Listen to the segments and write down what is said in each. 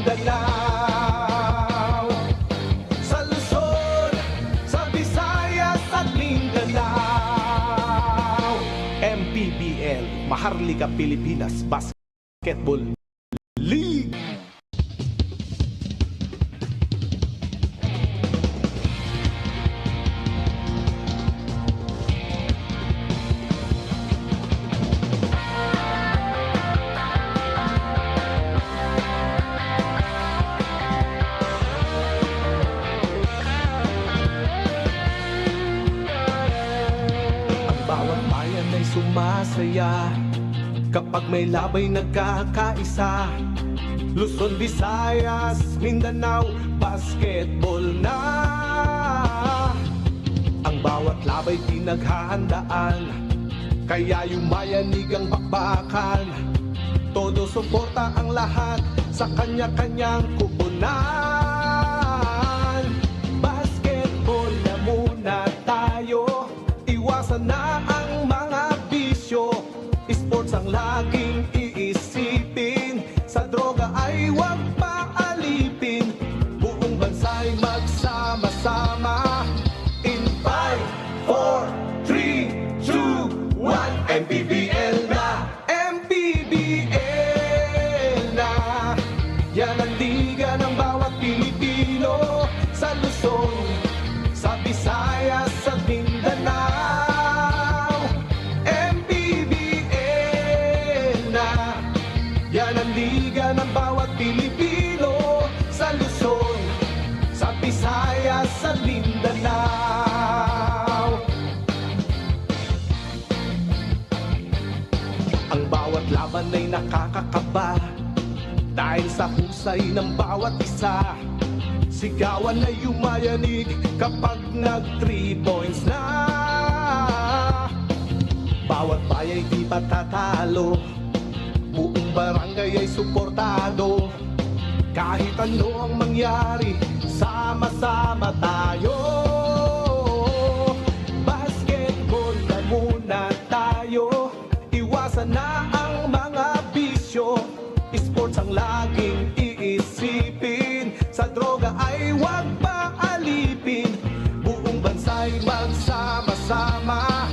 Mindanao. Sa Luzon, sa Visayas at Mindanao. MPBL, Maharlika Pilipinas Basketball League. Bawat bayan ay sumasaya kapag may labay nagkakaisa. Luzon, Visayas, Mindanao, basketball na. Ang bawat labay pinaghahandaan, kaya yumayanig ang bakbakan. Todo suporta ang lahat sa kanya-kanyang kupunan. Basketball na muna tayo, iwasan na ang mga bisyo. Sports ang laging iisipin, sa droga ay huwag paalipin. Buong bansa'y magsama-sama. In 5, 4, 3, 2, 1, MPBL na! MPBL na! Yan ang liga ng bawat Pilipino. Sa Luzon, sa Visayas at Mindanao. MPBL na! Yan ang liga ng bawat Pilipino. Sa Luzon, sa Visayas at Mindanao. Ang bawat laban ay nakakakaba dahil sa husay ng bawat isa. Sigawan ay yumayanig kapag nag 3 points na. Bawat bayay di patatalo, buong barangay ay suportado. Kahit ano ang mangyari, sama-sama tayo. Basketball na muna tayo, iwasan na ang mga bisyo. Sports ang laging iisipin, sa droga ay huwag paalipin. Buong bansa'y magsama-sama.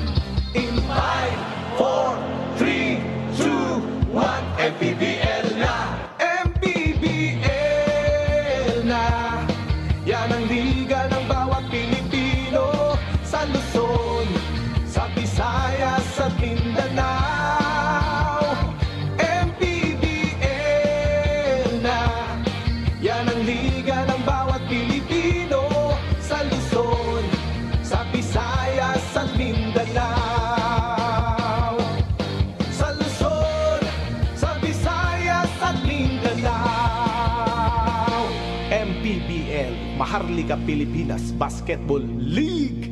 In 5, 4, 3, 2, 1, MPBL na! MPBL na! Yan ang liga ng bawat Pilipino. Sa Luzon, sa Visayas at Mindanao. MPBL na! Yan ang liga ng bawat Pilipino. Sa Luzon, sa Visayas at Mindanao. Sa Luzon, sa Visayas at Mindanao. MPBL, Maharlika Pilipinas Basketball League.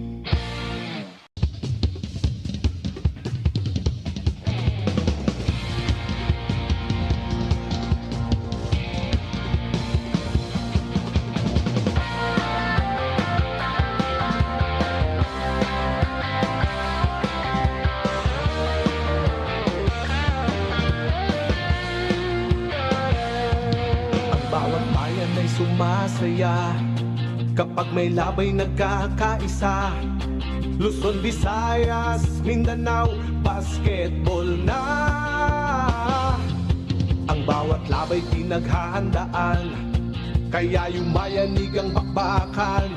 Bawat bayan ay sumasaya kapag may labay nagkakaisa. Luzon, Visayas, Mindanao, basketball na. Ang bawat labay pinaghahandaan, kaya yumayanig ang bakbakan.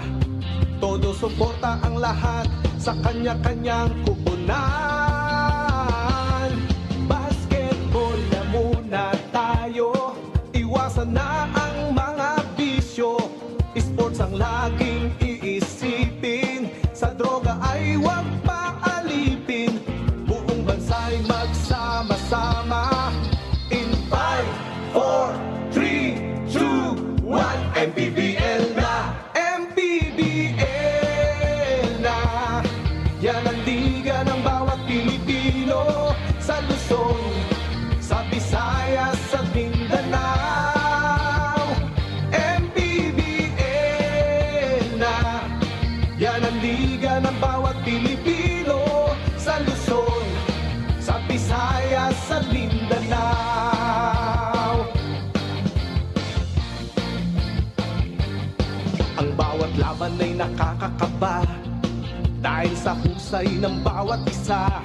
Todo suporta ang lahat sa kanya-kanyang kupunan. Basketball na muna tayo, iwasan na ang mga bisyo. Sports ang laging iisipin, sa droga ay huwag paalipin. Buong bansa'y magsama-sama. In 5, 4, 3, 2, 1, MPBL na! MPBL na! Yan ang liga ng bawat Pilipino. Sa Luzon, sa Visayas at Mindanao. MPBL na! Yan ang liga ng bawat Pilipino. Ang bawat laban ay nakakakaba dahil sa husay ng bawat isa.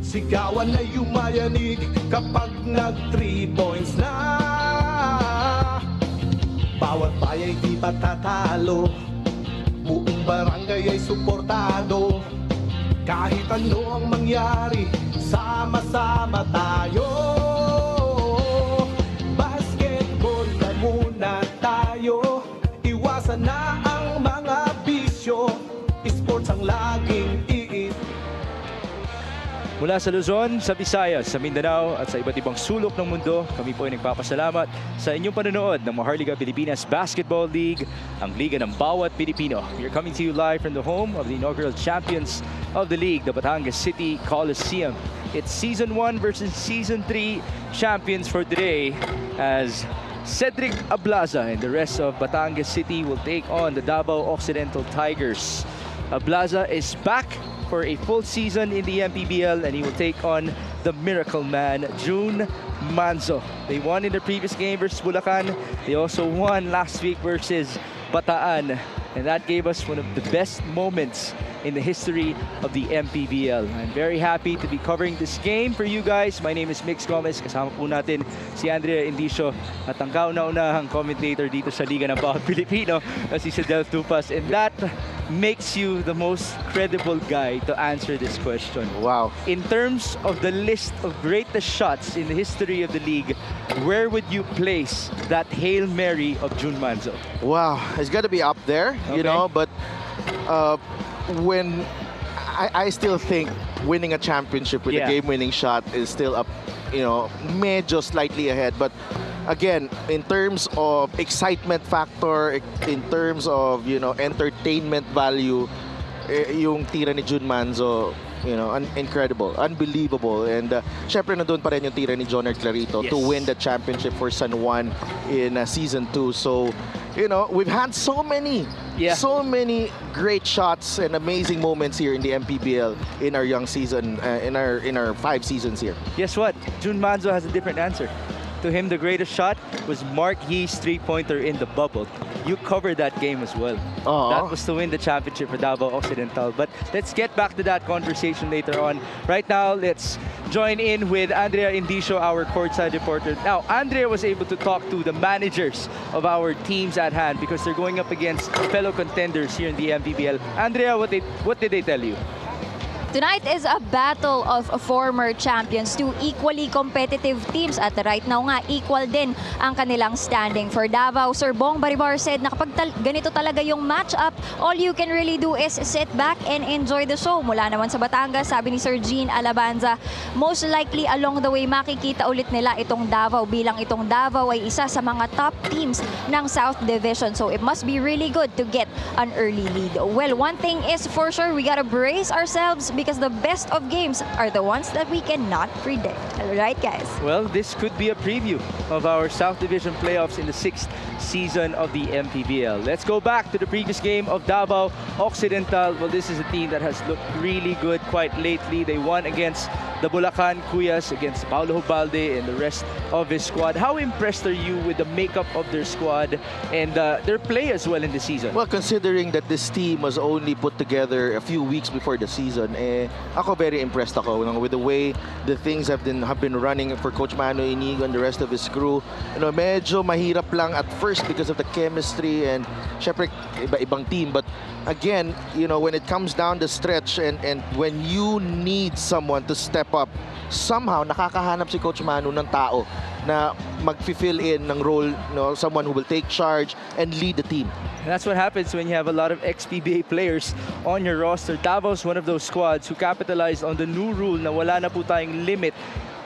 Sigawan ay yumayanig kapag nag 3 points na. Bawat bayay di matatalo, buong barangay ay suportado. Kahit ano ang mangyari, sama-sama tayo. Basketball na muna tayo, iwasan na ang mga bisyo. Sports ang laging iis. Mula sa Luzon, sa Visayas, sa Mindanao at sa iba't ibang sulok ng mundo, kami po ay nagpapasalamat sa inyong panonood ng Maharlika Pilipinas Basketball League, ang liga ng bawat Pilipino. We are coming to you live from the home of the inaugural champions of the league, the Batangas City Coliseum. It's Season 1 versus Season 3 champions for today, as Cedric Ablaza and the rest of Batangas City will take on the Davao Occidental Tigers. Ablaza is back for a full season in the MPBL, and he will take on the Miracle Man, June Manzo. They won in the previous game versus Bulacan. They also won last week versus Bataan, and that gave us one of the best moments in the history of the MPBL. I'm very happy to be covering this game for you guys. My name is Mix Gomez. Kasama po natin si Andrea Indicio at ang kauna-unahang commentator dito sa Liga ng Bawat Pilipino na si Del Tupas, and that makes you the most credible guy to answer this question. Wow. In terms of the list of greatest shots in the history of the league, where would you place that Hail Mary of June Manzo? Wow, it's got to be up there, you Okay. know, but when I still think winning a championship with a game-winning shot is still up, you know, medyo slightly ahead. But again, in terms of excitement factor, in terms of, you know, entertainment value, yung tira ni June Manzo, you know, incredible, unbelievable. And syempre nandun pa rin yung tira ni Jonard Clarito to win the championship for San Juan in Season 2. So, you know, we've had so many great shots and amazing moments here in the MPBL in our young season, in our 5 seasons here. Guess what? June Manzo has a different answer. To him, the greatest shot was Mark Yee's three-pointer in the bubble. You covered that game as well. That was to win the championship for Davao Occidental. But let's get back to that conversation later on. Right now, let's join in with Andrea Indicio, our courtside reporter. Now, Andrea was able to talk to the managers of our teams at hand because they're going up against fellow contenders here in the MPBL. Andrea, what did they tell you? Tonight is a battle of former champions, two equally competitive teams, at right now nga equal din ang kanilang standing. For Davao, Sir Bong Baribar said na kapag ganito talaga yung match-up, all you can really do is sit back and enjoy the show. Mula naman sa Batangas, sabi ni Sir Jean Alabanza, most likely along the way makikita ulit nila itong Davao, bilang itong Davao ay isa sa mga top teams ng South Division. So it must be really good to get an early lead. Well, one thing is for sure, we gotta brace ourselves because the best of games are the ones that we cannot predict. Right, guys? Well, this could be a preview of our South Division playoffs in the 6th season of the MPBL. Let's go back to the previous game of Davao Occidental. Well, this is a team that has looked really good quite lately. They won against the Bulacan Cuyas, against Paulo Hubalde and the rest of his squad. How impressed are you with the makeup of their squad and their play as well in the season? Well, considering that this team was only put together a few weeks before the season, ako very impressed ako with the way the things have been running for Coach Mano Inigo and the rest of his crew. You know, medyo mahirap lang at first because of the chemistry and syempre iba-ibang team, but again, you know, when it comes down the stretch and when you need someone to step up, somehow nakakahanap si Coach Manu ng tao na mag-fill in ng role, you know, someone who will take charge and lead the team. And that's what happens when you have a lot of ex-PBA players on your roster. Davao's one of those squads who capitalized on the new rule na wala na po tayong limit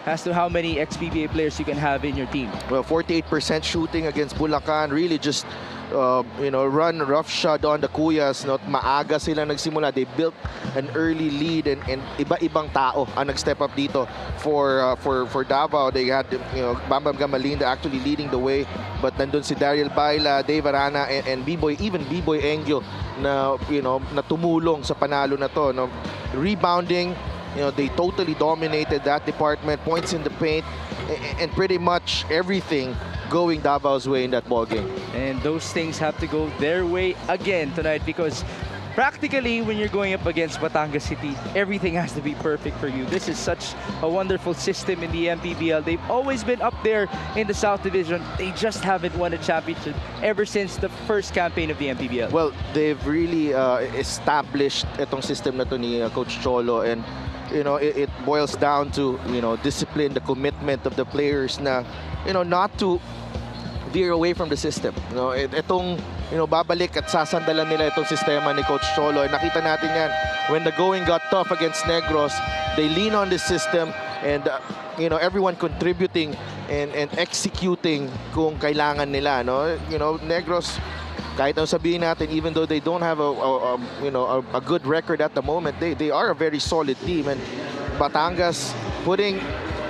as to how many ex-PBA players you can have in your team. Well, 48% shooting against Bulacan, really just you know, run roughshod on the Cuyas. No? Maaga sila nagsimula. They built an early lead and iba-ibang tao ang nag-step up dito for Davao. They had, you know, Bam Bam Gamalinda actually leading the way, but nandun si Daryl Baila, Dave Arana, and B-Boy, even B-Boy Engyo na, you know, na tumulong sa panalo na to. No? Rebounding, you know, they totally dominated that department. Points in the paint and pretty much everything going Davao's way in that ball game. And those things have to go their way again tonight because practically when you're going up against Batangas City, everything has to be perfect for you. This is such a wonderful system in the MPBL. They've always been up there in the South Division. They just haven't won a championship ever since the first campaign of the MPBL. Well, they've really established itong system na to ni Coach Cholo, and you know, it boils down to, you know, discipline, the commitment of the players na, you know, not to veer away from the system. You know, itong, you know, babalik at sasandalan nila itong sistema ni Coach Cholo. And nakita natin yan, when the going got tough against Negros, they lean on this system, and you know, everyone contributing and executing kung kailangan nila, no? You know, Negros, kahit ang sabihin natin, even though they don't have a good record at the moment, they are a very solid team. And Batangas putting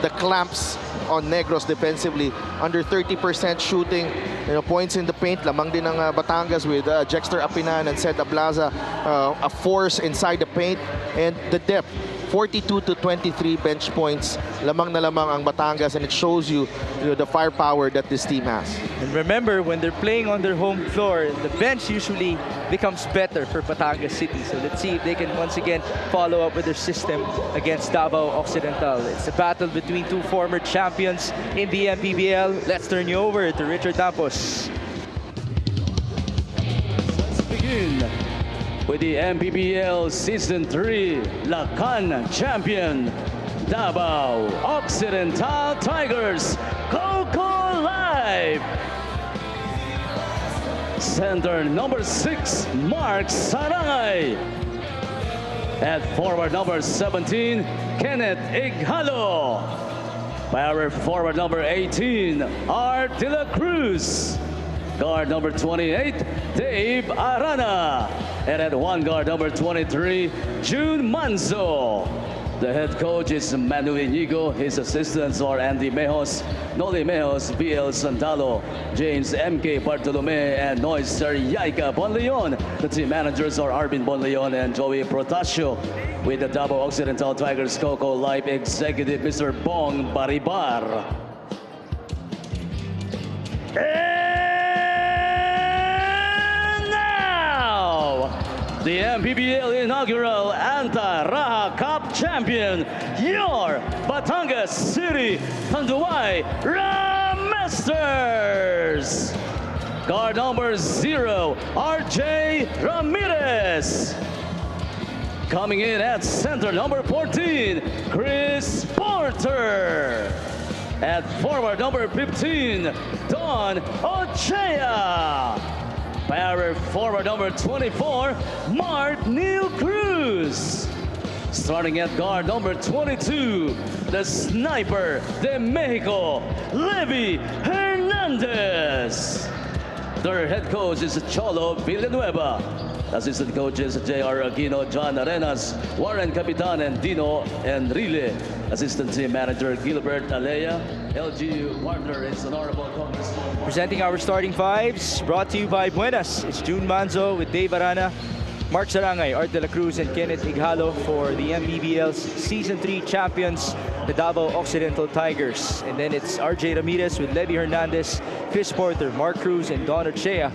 the clamps on Negros defensively, under 30% shooting, you know, points in the paint. Lamang din ng Batangas with Jexter Apinan and Seth Ablaza, a force inside the paint, and the depth. 42 to 23 bench points. Lamang na lamang ang Batangas, and it shows you, the firepower that this team has. And remember, when they're playing on their home floor, the bench usually becomes better for Batangas City. So let's see if they can once again follow up with their system against Davao Occidental. It's a battle between two former champions in the MPBL. Let's turn you over to Richard Campos. Let's begin with the MPBL Season 3 Lakan champion, Davao Occidental Tigers, Coco Live. Center number 6, Mark Sarangay. At forward number 17, Kenneth Ighalo. Power forward number 18, Art De La Cruz. Guard number 28, Dave Arana. And at one guard number 23, June Manzo. The head coach is Manu Inigo. His assistants are Andy Mejos, Noli Mejos, BL Santalo, James M.K. Bartolome, and Noiser Yaika Bonleon. The team managers are Arvin Bonleon and Joey Protasio. With the Davao Occidental Tigers Coco Live executive, Mr. Bong Baribar. The MPBL inaugural Anta-Raha Cup champion, your Batangas City Tanduay Ramesters. Guard number 0, RJ Ramirez. Coming in at center number 14, Chris Porter. At forward number 15, Don Ochea. Power forward number 24, Mart Neil Cruz. Starting at guard number 22, the sniper de Mexico, Levi Hernandez. Their head coach is Cholo Villanueva. Assistant coaches J.R. Aquino, John Arenas, Warren Capitan, and Dino Enrile. Assistant team manager Gilbert Alea. LGU partner is Honorable Congressman. Presenting our starting fives, brought to you by Buenas. It's June Manzo with Dave Arana, Mark Sarangay, Art De La Cruz, and Kenneth Ighalo for the MPBL's Season 3 champions, the Davao Occidental Tigers. And then it's RJ Ramirez with Levi Hernandez, Chris Porter, Mark Cruz, and Don Ochea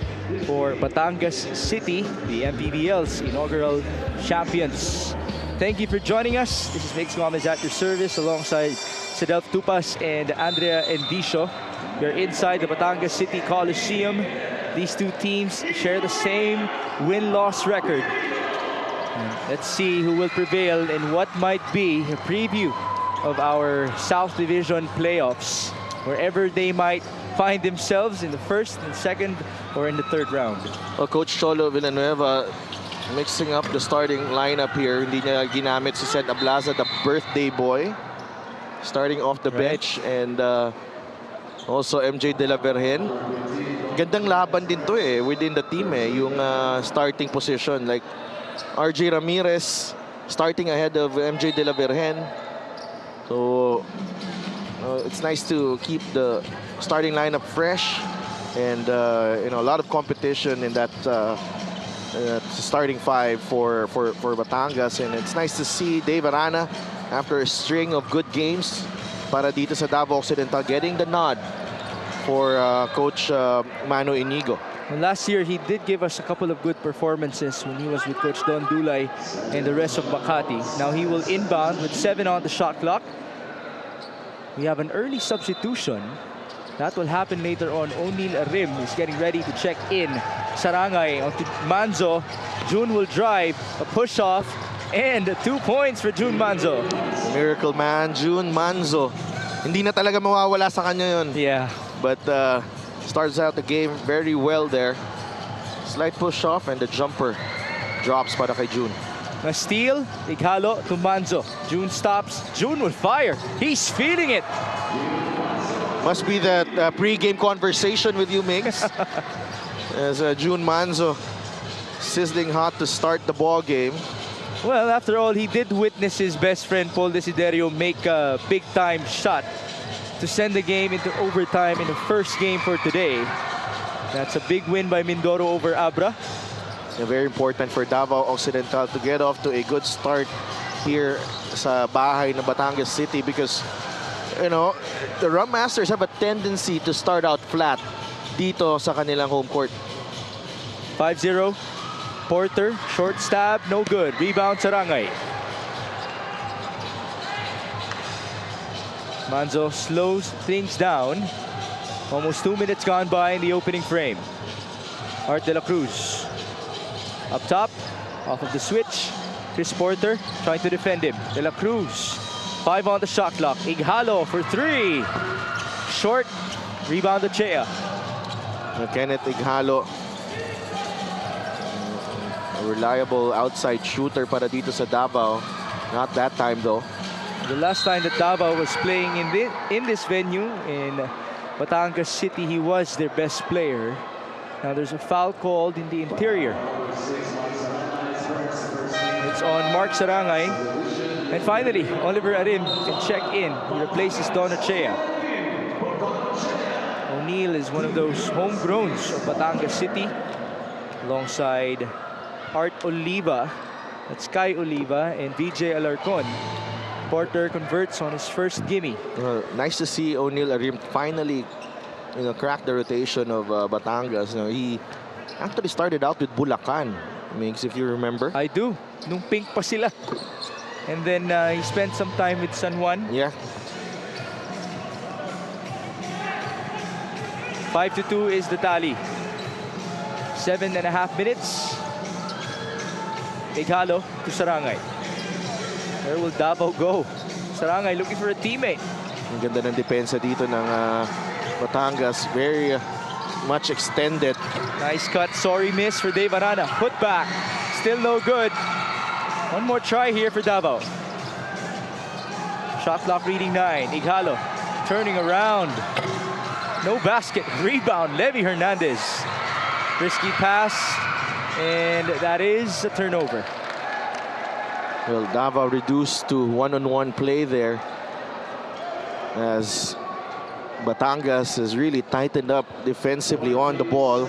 for Batangas City, the MPBL's inaugural champions. Thank you for joining us. This is Mix Gomez at your service alongside Sedelf Tupas and Andrea Endicio. We're inside the Batangas City Coliseum. These two teams share the same win-loss record. Let's see who will prevail in what might be a preview of our South Division playoffs, wherever they might find themselves in the first and second or in the third round. Well, Coach Cholo Villanueva mixing up the starting lineup here. Hindi niya ginamit si Seth Ablaza, the birthday boy, starting off the bench, and also MJ De La Virgen. Gandang laban din to within the team yung starting position, like RJ Ramirez starting ahead of MJ De La Virgen. So it's nice to keep the starting lineup fresh, and a lot of competition in that starting five for Batangas. And it's nice to see Dave Arana, after a string of good games para dito sa Davao Occidental, getting the nod for Coach Mano Inigo. And last year, he did give us a couple of good performances when he was with Coach Don Dulay and the rest of Makati. Now he will inbound with 7 on the shot clock. We have an early substitution. That will happen later on. O'Neal Arim is getting ready to check in. Sarangay onto Manzo. June will drive, a push-off, and 2 points for June Manzo. Miracle man, June Manzo. Hindi na talaga mawawala sa kanya yun. Yeah. But starts out the game very well there. Slight push-off and the jumper drops para kay June. A steal, Ighalo to Manzo. June stops. June will fire. He's feeling it. Must be that pre-game conversation with you, Migs. As June Manzo sizzling hot to start the ball game. Well, after all, he did witness his best friend Paul Desiderio make a big-time shot to send the game into overtime in the first game for today. That's a big win by Mindoro over Abra. Very important for Davao Occidental to get off to a good start here sa bahay ng Batangas City because, you know, the Rum Masters have a tendency to start out flat dito sa kanilang home court. 5-0. Porter, short stab, no good. Rebound, Sarangay. Manzo slows things down. Almost 2 minutes gone by in the opening frame. Art De La Cruz. Up top, off of the switch. Chris Porter trying to defend him. De La Cruz. 5 on the shot clock. Ighalo for 3. Short. Rebound to Chea. Kenneth Ighalo. A reliable outside shooter para dito sa Davao. Not that time though. The last time that Davao was playing in this venue in Batangas City, he was their best player. Now there's a foul called in the interior. It's on Mark Sarangay. And finally, Oliver Arim can check in. He replaces Don Ochea. O'Neal is one of those homegrowns of Batangas City alongside Art Oliva, that's Kai Oliva, and VJ Alarcon. Porter converts on his first gimme. Nice to see O'Neal Arim finally, you know, crack the rotation of Batangas. You know, he actually started out with Bulacan, Migs, if you remember. I do. Nung pink pa sila. And then he spent some time with San Juan. Yeah. 5-2 is the tally. 7.5 minutes. Ighalo to Sarangay. Where will Davao go? Sarangay looking for a teammate. Ang ganda ng depensa dito ng Batangas. Very much extended. Nice cut. Sorry miss for Dave Arana. Put back. Still no good. One more try here for Davao. Shot clock reading 9. Ighalo turning around. No basket. Rebound. Levy Hernandez. Risky pass. And that is a turnover. Well, Davao reduced to one-on-one play there as Batangas has really tightened up defensively on the ball.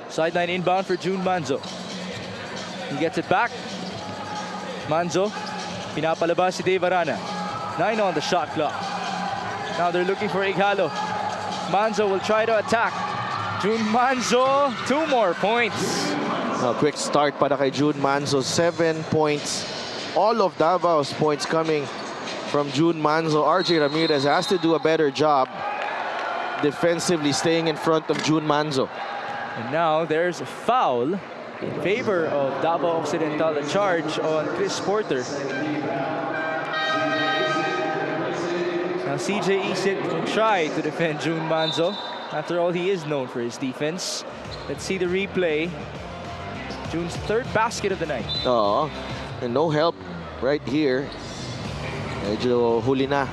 Sideline inbound for June Manzo. He gets it back. Manzo, pinapalabas si Dave Arana. 9 on the shot clock. Now they're looking for Ighalo. Manzo will try to attack. June Manzo, 2 more points. A quick start para kay June Manzo, 7 points. All of Davao's points coming from June Manzo. RJ Ramirez has to do a better job defensively staying in front of June Manzo. And now there's a foul in favor of Davao Occidental, a charge on Chris Porter. Now CJ Isit will try to defend June Manzo. After all, he is known for his defense. Let's see the replay. June's 3rd basket of the night. Oh, and no help right here. Medyo huli na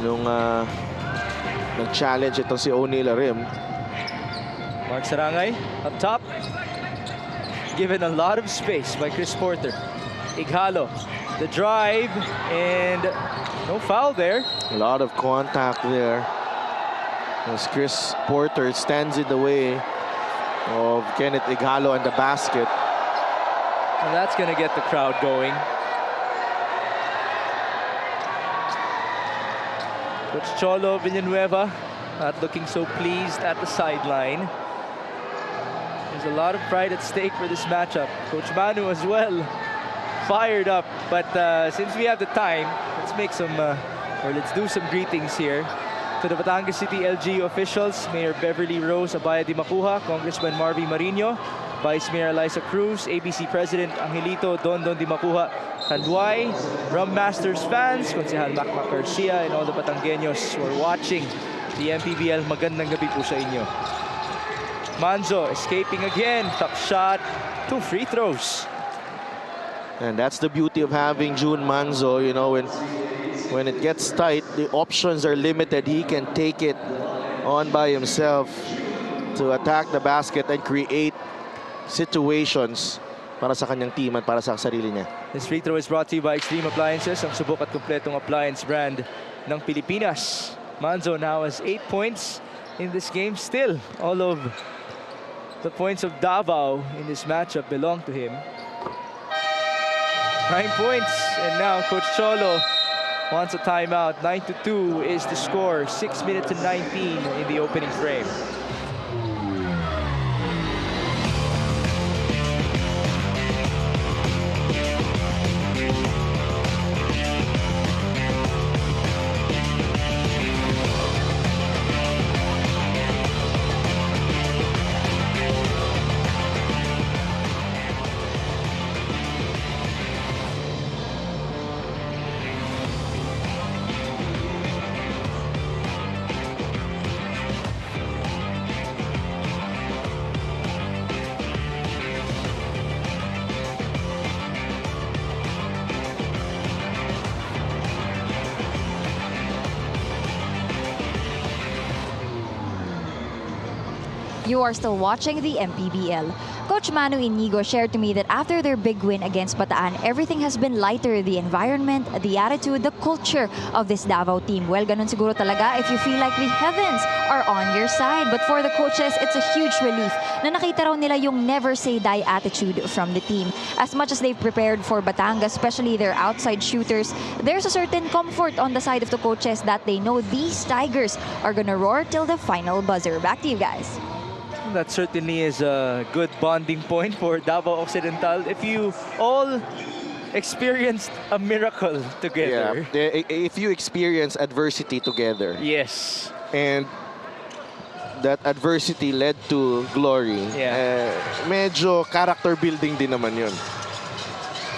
nung nag-challenge itong si O'Neal Arim. Mark Sarangay up top. Given a lot of space by Chris Porter. Ighalo, the drive, and no foul there. A lot of contact there as Chris Porter stands in the way of Kenneth Ighalo and the basket. And that's going to get the crowd going. Coach Cholo Villanueva not looking so pleased at the sideline. There's a lot of pride at stake for this matchup. Coach Manu as well, fired up. But since we have the time, let's make some, or let's do some greetings here. To the Batangas City LGU officials, Mayor Beverly Rose Abaya Di Macuja, Congressman Marvy Marino, Vice Mayor Eliza Cruz, ABC President Angelito Dondon Di Macuja Tanduay, Rum Masters fans, Konsehal Macmac Garcia, and all the Batangueños who are watching the MPBL. Magandang gabi po sa inyo. Manzo escaping again, top shot, 2 free throws. And that's the beauty of having June Manzo, you know, when it gets tight, the options are limited. He can take it on by himself to attack the basket and create situations para sa kanyang team at para sa sarili niya. This free throw is brought to you by Extreme Appliances, ang subok at kumpletong appliance brand ng Pilipinas. Manzo now has 8 points in this game. Still, all of the points of Davao in this matchup belong to him. 9 points, and now Coach Cholo wants a timeout. 9-2 is the score. 6 minutes and 19 in the opening frame. You are still watching the MPBL. Coach Manu Inigo shared to me that after their big win against Bataan, everything has been lighter. The environment, the attitude, the culture of this Davao team. Well, ganun siguro talaga if you feel like the heavens are on your side. But for the coaches, it's a huge relief na nakita raw nila yung never say die attitude from the team. As much as they've prepared for Batangas, especially their outside shooters, there's a certain comfort on the side of the coaches that they know these Tigers are gonna roar till the final buzzer. Back to you guys. That certainly is a good bonding point for Davao Occidental. If you all experienced a miracle together. Yeah, if you experience adversity together. Yes. And that adversity led to glory. Yeah. Medyo character building din naman yun.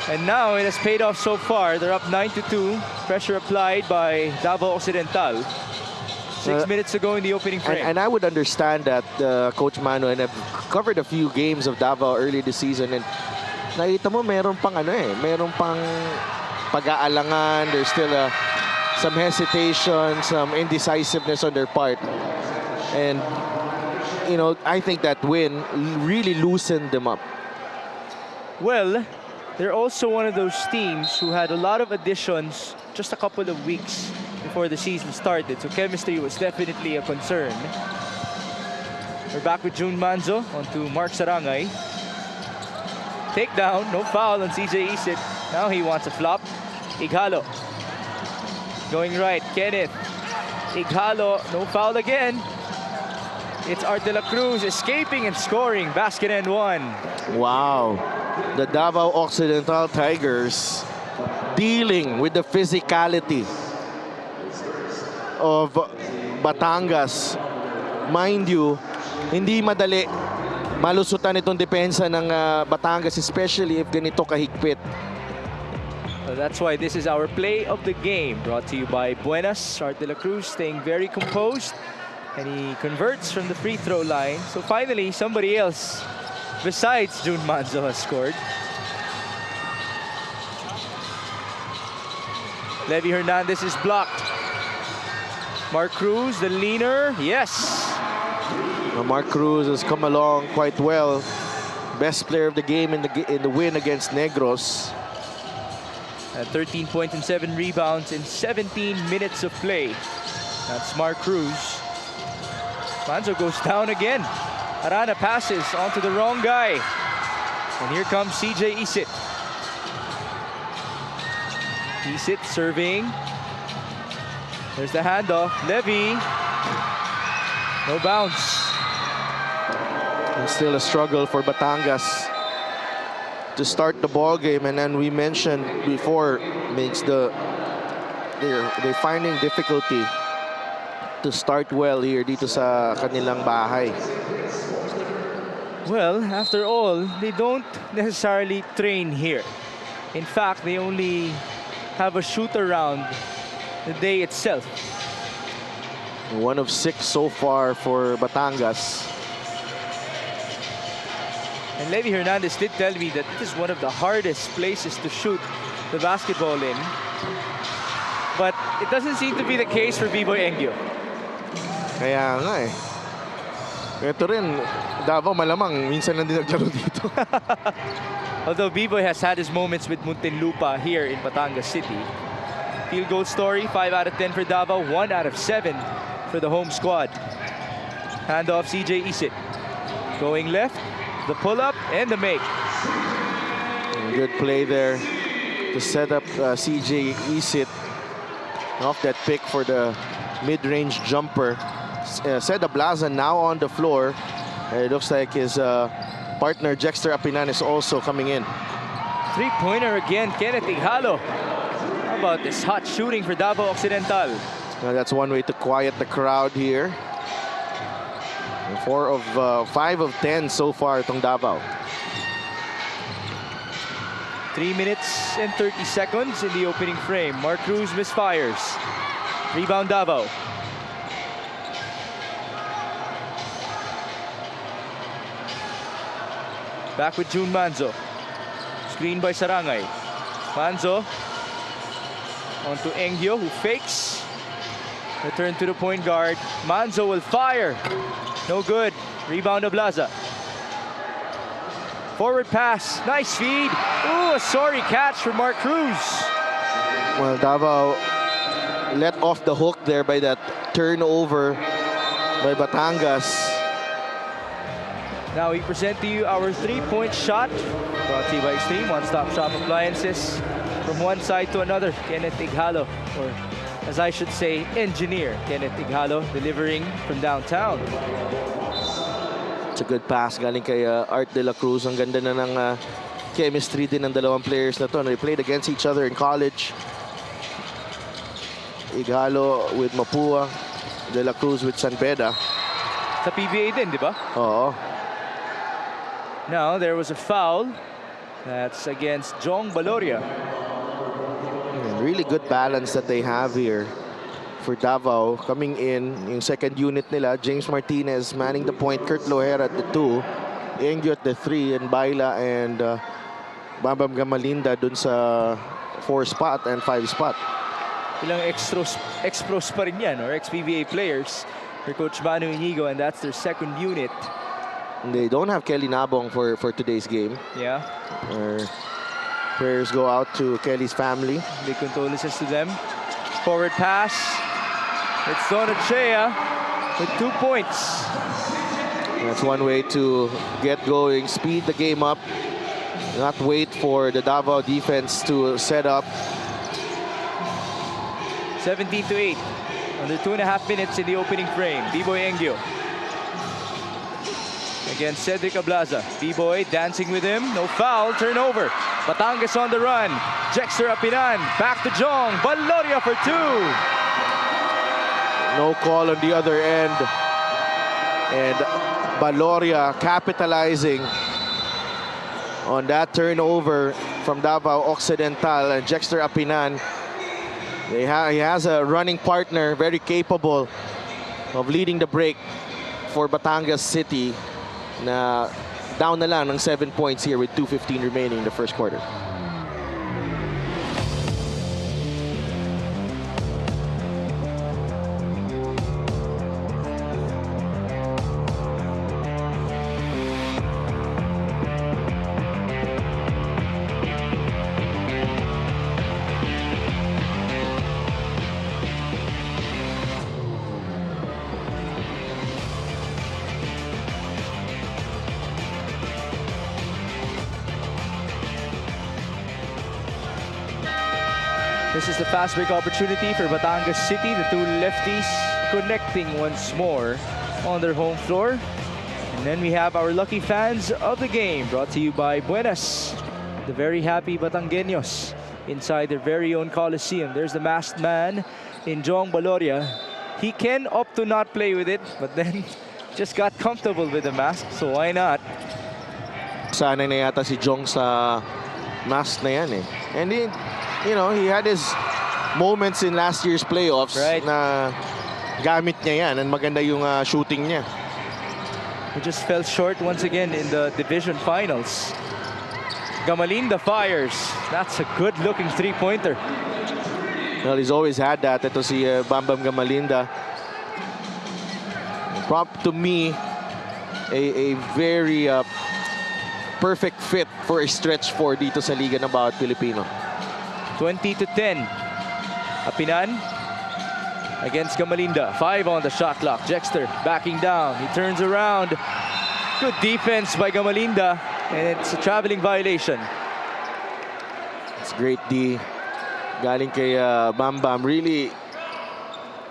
And now it has paid off so far. They're up 9-2. Pressure applied by Davao Occidental. 6 minutes to go in the opening frame. And I would understand that Coach Manu, and I've covered a few games of Davao early this season, and nakita mo meron pang meron pang pag-aalangan. There's still some hesitation, some indecisiveness on their part. And you know, I think that win really loosened them up. Well, they're also one of those teams who had a lot of additions just a couple of weeks before the season started. So chemistry was definitely a concern. We're back with June Manzo onto Mark Sarangay. Takedown, no foul on CJ Isit. Now he wants a flop. Ighalo. Going right, Kenneth. Ighalo, no foul again. It's Art de la Cruz escaping and scoring. Basket and one. Wow. The Davao Occidental Tigers dealing with the physicality of Batangas. Mind you, hindi madali malusutan itong depensa ng Batangas, especially if ganito kahigpit. So that's why this is our play of the game, brought to you by Buenas. Art de la Cruz staying very composed, and he converts from the free throw line. So finally, somebody else besides June Manzo has scored. Levy Hernandez is blocked. Mark Cruz, the leaner, yes. Mark Cruz has come along quite well. Best player of the game in the win against Negros. 13 points and 7 rebounds in 17 minutes of play. That's Mark Cruz. Manzo goes down again. Arana passes onto the wrong guy. And here comes CJ Isit. Isit serving. There's the handoff. Levy. No bounce. And still a struggle for Batangas to start the ball game, and then we mentioned before makes they're finding difficulty to start well here dito sa kanilang bahay. Well, after all, they don't necessarily train here. In fact, they only have a shoot around the day itself. 1 of 6 so far for Batangas. And Levy Hernandez did tell me that this is one of the hardest places to shoot the basketball in. But it doesn't seem to be the case for B-Boy Engyo. Kaya nga eh. Ito rin, Davao malamang minsan lang din naglaro dito. Although B-Boy has had his moments with Muntinlupa here in Batangas City. Field goal story, 5 out of 10 for Davao, 1 out of 7 for the home squad. Handoff CJ Isit. Going left, the pull-up and the make. Good play there to set up CJ Isit off that pick for the mid-range jumper. Seda Blaza now on the floor. It looks like his partner Jexter Apinan is also coming in. Three-pointer again, Kenneth Ighalo. How about this hot shooting for Davao Occidental? Now that's one way to quiet the crowd here. 5 of 10 so far itong Davao. 3 minutes and 30 seconds in the opening frame. Mark Cruz misfires. Rebound Davao. Back with June Manzo. Screen by Sarangay. Manzo onto Engyo, who fakes. Return to the point guard. Manzo will fire. No good. Rebound of Blaza. Forward pass. Nice feed. Ooh, a sorry catch for Mark Cruz. Well, Davao let off the hook there by that turnover by Batangas. Now we present to you our three-point shot. Brought to you by Extreme One-Stop Shop Appliances. From one side to another, Kenneth Ighalo, or as I should say, engineer Kenneth Ighalo, delivering from downtown. It's a good pass galing kay Art De La Cruz. Ang ganda na ng chemistry din ng dalawang players na to. They played against each other in college. Ighalo with Mapua, De La Cruz with San Beda. Sa PBA din, di ba? Oo. Now there was a foul. That's against Jong Baloria. And really good balance that they have here for Davao. Coming in, yung second unit nila, James Martinez manning the point, Kurt Lohera at the 2, Engyo at the 3, and Baila and Bambam Gamalinda dun sa 4 spot and 5 spot. Ilang ex-pros pa rin yan, or ex-PBA players for Coach Manu Inigo, and that's their second unit. And they don't have Kelly Nabong for today's game. Yeah. Our prayers go out to Kelly's family. Big condolences to them. Forward pass. It's Donachea with 2 points. That's one way to get going, speed the game up, not wait for the Davao defense to set up. 17-8. Under 2.5 minutes in the opening frame. B-Boy Engyo against Cedric Ablaza. B-Boy dancing with him. No foul. Turnover. Batangas on the run. Jexter Apinan. Back to Jong. Baloria for 2. No call on the other end. And Baloria capitalizing on that turnover from Davao Occidental. And Jexter Apinan, he has a running partner, very capable of leading the break for Batangas City. Na down na lang ng 7 points here with 2:15 remaining in the first quarter. This is the fast break opportunity for Batangas City. The two lefties connecting once more on their home floor. And then we have our lucky fans of the game, brought to you by Buenas, the very happy Batangueños inside their very own Coliseum. There's the masked man in Jong Baloria. He can opt to not play with it, but then just got comfortable with the mask, so why not? Sanay na yata si Jong sa mask na yan eh. And he, you know, he had his moments in last year's playoffs na gamit niya yan, and maganda yung shooting niya. He just fell short once again in the division finals. Gamalinda fires. That's a good-looking three-pointer. Well, he's always had that. Ito si Bambam Gamalinda. Prop to me, a very perfect fit for a stretch 4 dito sa Liga ng Bawat Pilipino. 20-10. Apinan against Gamalinda. 5 on the shot clock. Jexter backing down. He turns around. Good defense by Gamalinda. And it's a traveling violation. It's great D. Galing kay Bambam. Really,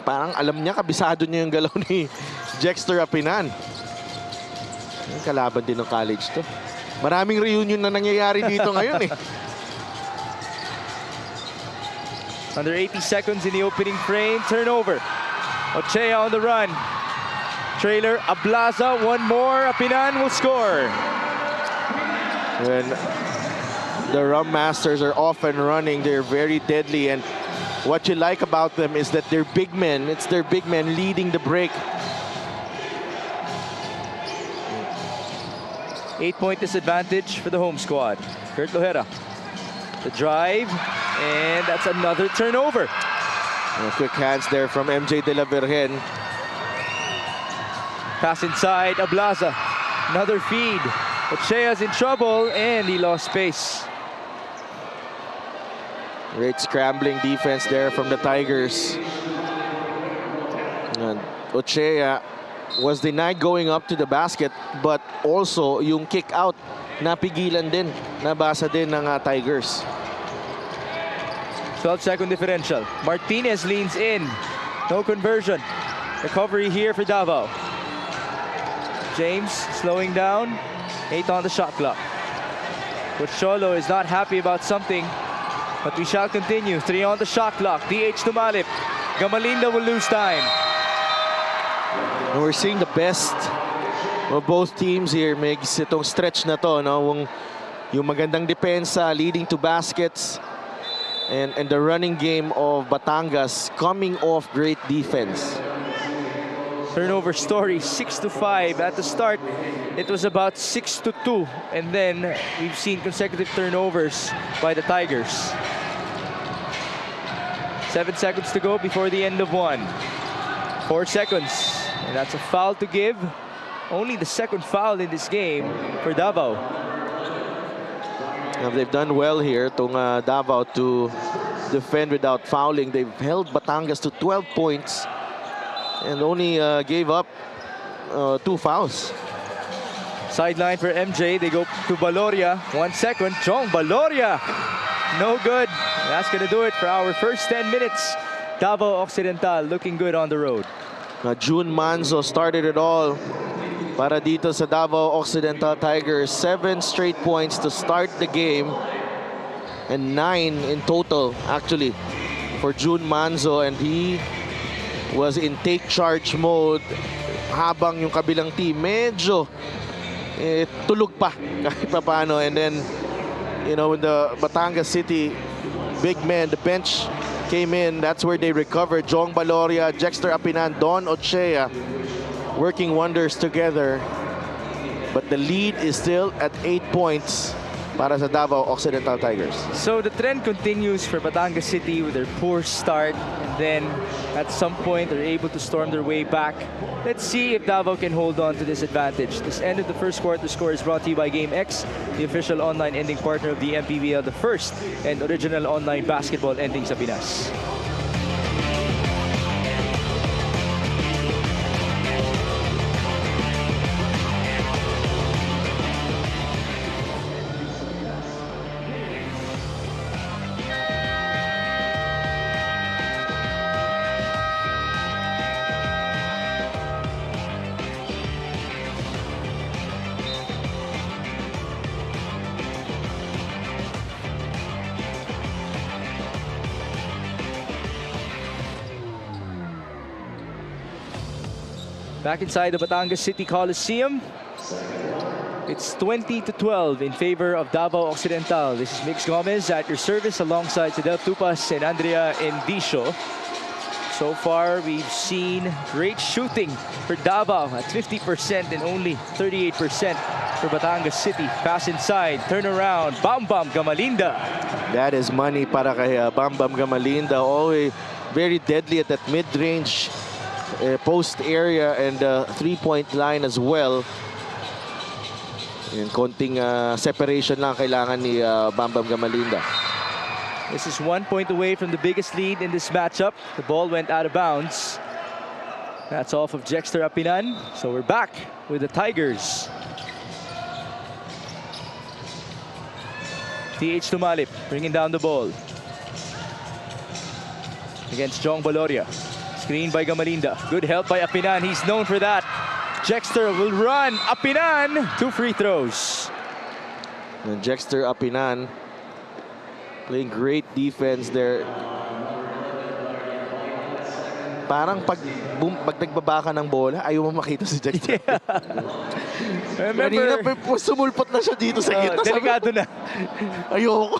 parang alam niya, kabisado niya yung galaw ni Jexter Apinan. Yung kalaban din ng college to. Maraming reunion na nangyayari dito ngayon eh. Under 80 seconds in the opening frame. Turnover. Ochea on the run. Trailer, Ablaza, one more. Apinan will score. When the Rum Masters are off and running, they're very deadly. And what you like about them is that they're big men. It's their big men leading the break. 8-point disadvantage for the home squad. Kurt Lohera. The drive. And that's another turnover. Quick hands there from MJ De La Virgen. Pass inside, Ablaza. Another feed. Ochea's in trouble, and he lost space. Great scrambling defense there from the Tigers. And Ochea was denied going up to the basket, but also yung kick out, napigilan din, nabasa din ng Tigers. 12-second differential. Martinez leans in. No conversion. Recovery here for Davao. James slowing down. 8 on the shot clock. Coach Cholo is not happy about something, but we shall continue. 3 on the shot clock. DH to Malip. Gamalinda will lose time. And we're seeing the best of both teams here. Migs, itong stretch na to, no? Yung magandang depensa leading to baskets, and the running game of Batangas coming off great defense. Turnover story, 6-5. At the start, it was about 6-2. And then we've seen consecutive turnovers by the Tigers. 7 seconds to go before the end of one. 4 seconds. And that's a foul to give. Only the second foul in this game for Davao. Now they've done well here, itong Davao, to defend without fouling. They've held Batangas to 12 points. And only gave up 2 fouls. Sideline for MJ. They go to Baloria. 1 second. Jong Baloria. No good. That's going to do it for our first 10 minutes. Davao Occidental looking good on the road. June Manzo started it all para dito sa Davao Occidental Tigers. 7 straight points to start the game. And 9 in total, actually, for June Manzo. And he was in take charge mode habang yung kabilang team medyo tulog pa kahit pa paano. And then, you know, when the Batangas City big men, the bench came in, that's where they recovered. Jong Baloria, Jexter Apinan, Don Ochea working wonders together. But the lead is still at 8 points para sa Davao Occidental Tigers. So the trend continues for Batangas City with their poor start, and then at some point they're able to storm their way back. Let's see if Davao can hold on to this advantage. This end of the first quarter score is brought to you by GameX, the official online ending partner of the MPBL, the first and original online basketball ending sa Pinas. Back inside the Batangas City Coliseum. It's 20-12 in favor of Davao Occidental. This is Mix Gomez at your service alongside Sidel Tupas and Andrea Endicio. So far, we've seen great shooting for Davao at 50% and only 38% for Batangas City. Pass inside, turn around, Bam Bam Gamalinda. That is money para kay Bam Bam Gamalinda. Always very deadly at that mid-range post area and three-point line as well. Yung konting separation lang kailangan ni Bam Bam Gamalinda. This is 1 point away from the biggest lead in this matchup. The ball went out of bounds. That's off of Jexter Apinan. So we're back with the Tigers. TH Tumalip bringing down the ball. Against Jong Baloria. Screen by Gamalinda. Good help by Apinan. He's known for that. Jexter will run. Apinan. 2 free throws. And Jexter Apinan playing great defense there. Parang pag nagbaba ka ng bola, ayaw mo makita si Jexter. Yeah. Remember, sumulpot na siya dito sa gitna. Delikado na. Ayoko.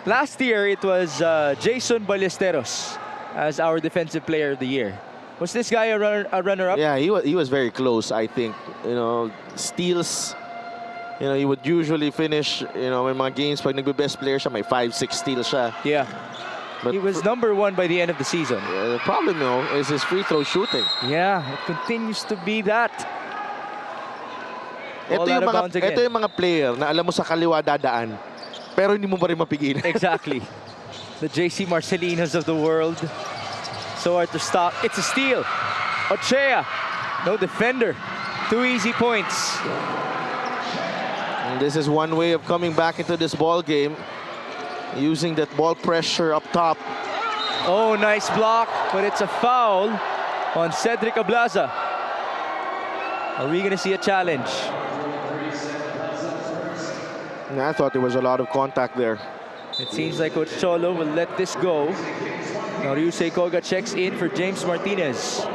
Last year, it was Jason Ballesteros as our defensive player of the year. Was this guy a runner-up? Yeah, he was very close, I think. You know, steals. You know, he would usually finish, you know, in mga games, pag nagbe-best player siya, may 5-6 steals siya. Yeah. But he was number 1 by the end of the season. The problem, though, is his free throw shooting. Yeah, it continues to be that. Ito yung mga player na alam mo sa kaliwa dadaan, pero hindi mo pa rin mapigilan. Exactly. The JC Marcelinos of the world. So hard to stop. It's a steal. Ochea, no defender. 2 easy points. And this is one way of coming back into this ball game, using that ball pressure up top. Oh, nice block, but it's a foul on Cedric Ablaza. Are we going to see a challenge? I thought there was a lot of contact there. It seems like Coach Cholo will let this go. Now Ryusei Koga checks in for James Martinez.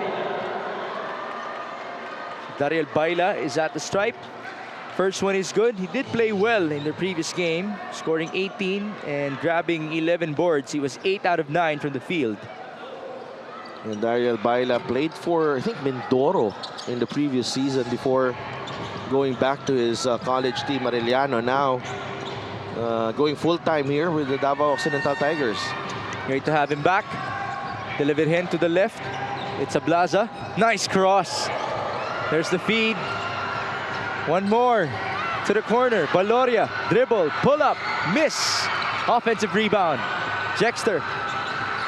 Dariel Baila is at the stripe. First one is good. He did play well in the previous game, scoring 18 and grabbing 11 boards. He was 8 out of 9 from the field. And Dariel Baila played for, I think, Mindoro in the previous season before going back to his college team, Arellano. Now, going full-time here with the Davao Occidental Tigers. Great to have him back. Delivered him to the left. It's Ablaza. Nice cross. There's the feed. One more to the corner. Baloria, dribble, pull up, miss. Offensive rebound. Jexter.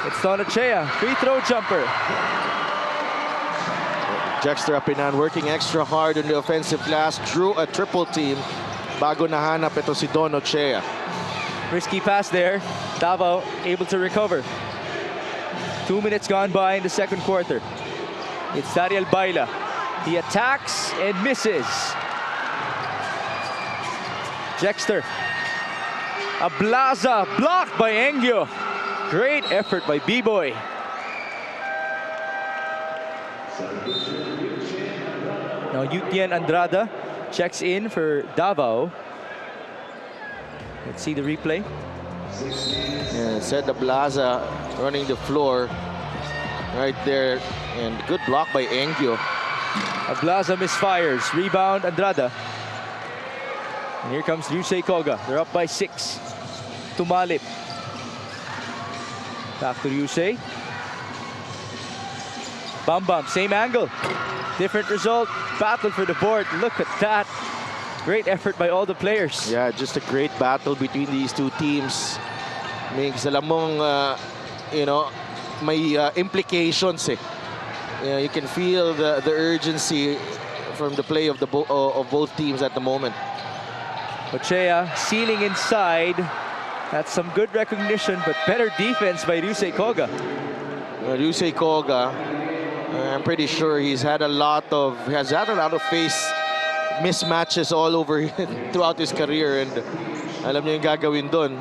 It's Donachea. Free throw jumper. Jexter Apinan working extra hard in the offensive glass. Drew a triple team. Bago nahanap ito si Donachea. Risky pass there. Davao able to recover. 2 minutes gone by in the second quarter. It's Dariel Baila. He attacks and misses. Jexter. Ablaza blocked by Engyo. Great effort by B-Boy. Now Yutien Andrada checks in for Davao. Let's see the replay. Yeah, said Ablaza running the floor right there. And good block by Engyo. Ablaza misfires. Rebound Andrada. And here comes Ryusei Koga. They're up by 6. Tumalip. Back to Ryusei. Bam Bam, same angle. Different result. Battle for the board. Look at that. Great effort by all the players. Yeah, just a great battle between these two teams. Makes alam mong, you know, may implications eh. You know, you can feel the urgency from the play of both teams at the moment. Ochea sealing inside. That's some good recognition, but better defense by Ryusei Koga. Ryusei Koga, I'm pretty sure has had a lot of face mismatches all over throughout his career, and alam niya yung gagawin doon.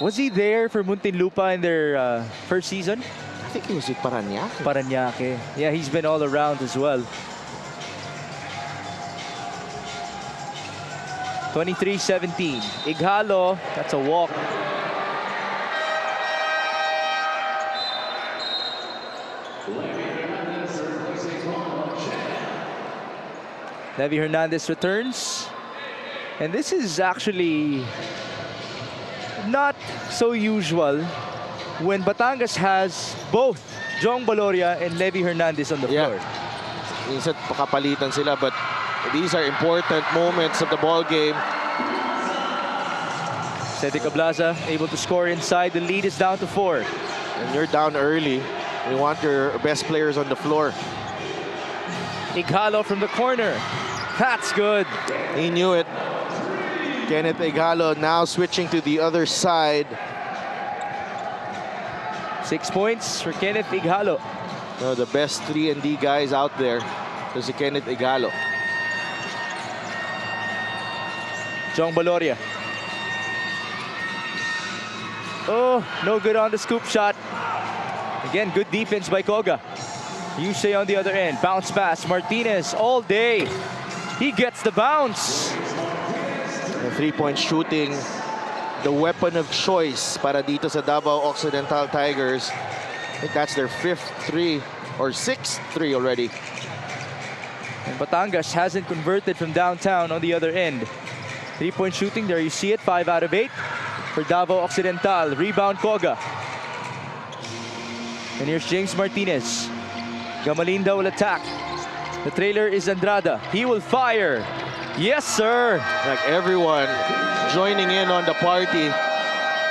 Was he there for Muntinlupa in their first season? I think he was with Parañaque. Parañaque. Yeah, he's been all around as well. 23-17. Ighalo, that's a walk. Levy Hernandez returns. And this is actually not so usual when Batangas has both Jong Baloria and Levy Hernandez on the floor. Minsan pakapalitan sila, but these are important moments of the ball game. Cedric Ablaza able to score inside. The lead is down to 4. And you're down early. You want your best players on the floor. Ighalo from the corner. That's good. He knew it. Kenneth Ighalo now switching to the other side. 6 points for Kenneth Ighalo. The best 3-and-D guys out there. There's Kenneth Ighalo. Jong Baloria. Oh, no good on the scoop shot. Again, good defense by Koga. Yusei on the other end. Bounce pass. Martinez all day. He gets the bounce. The three-point shooting, the weapon of choice para dito sa Davao Occidental Tigers. I think that's their 5th three or 6th three already. And Batangas hasn't converted from downtown on the other end. Three-point shooting, there you see it, 5 out of 8 for Davao Occidental. Rebound Koga. And here's James Martinez. Gamalinda will attack. The trailer is Andrada. He will fire. Yes, sir. Like everyone joining in on the party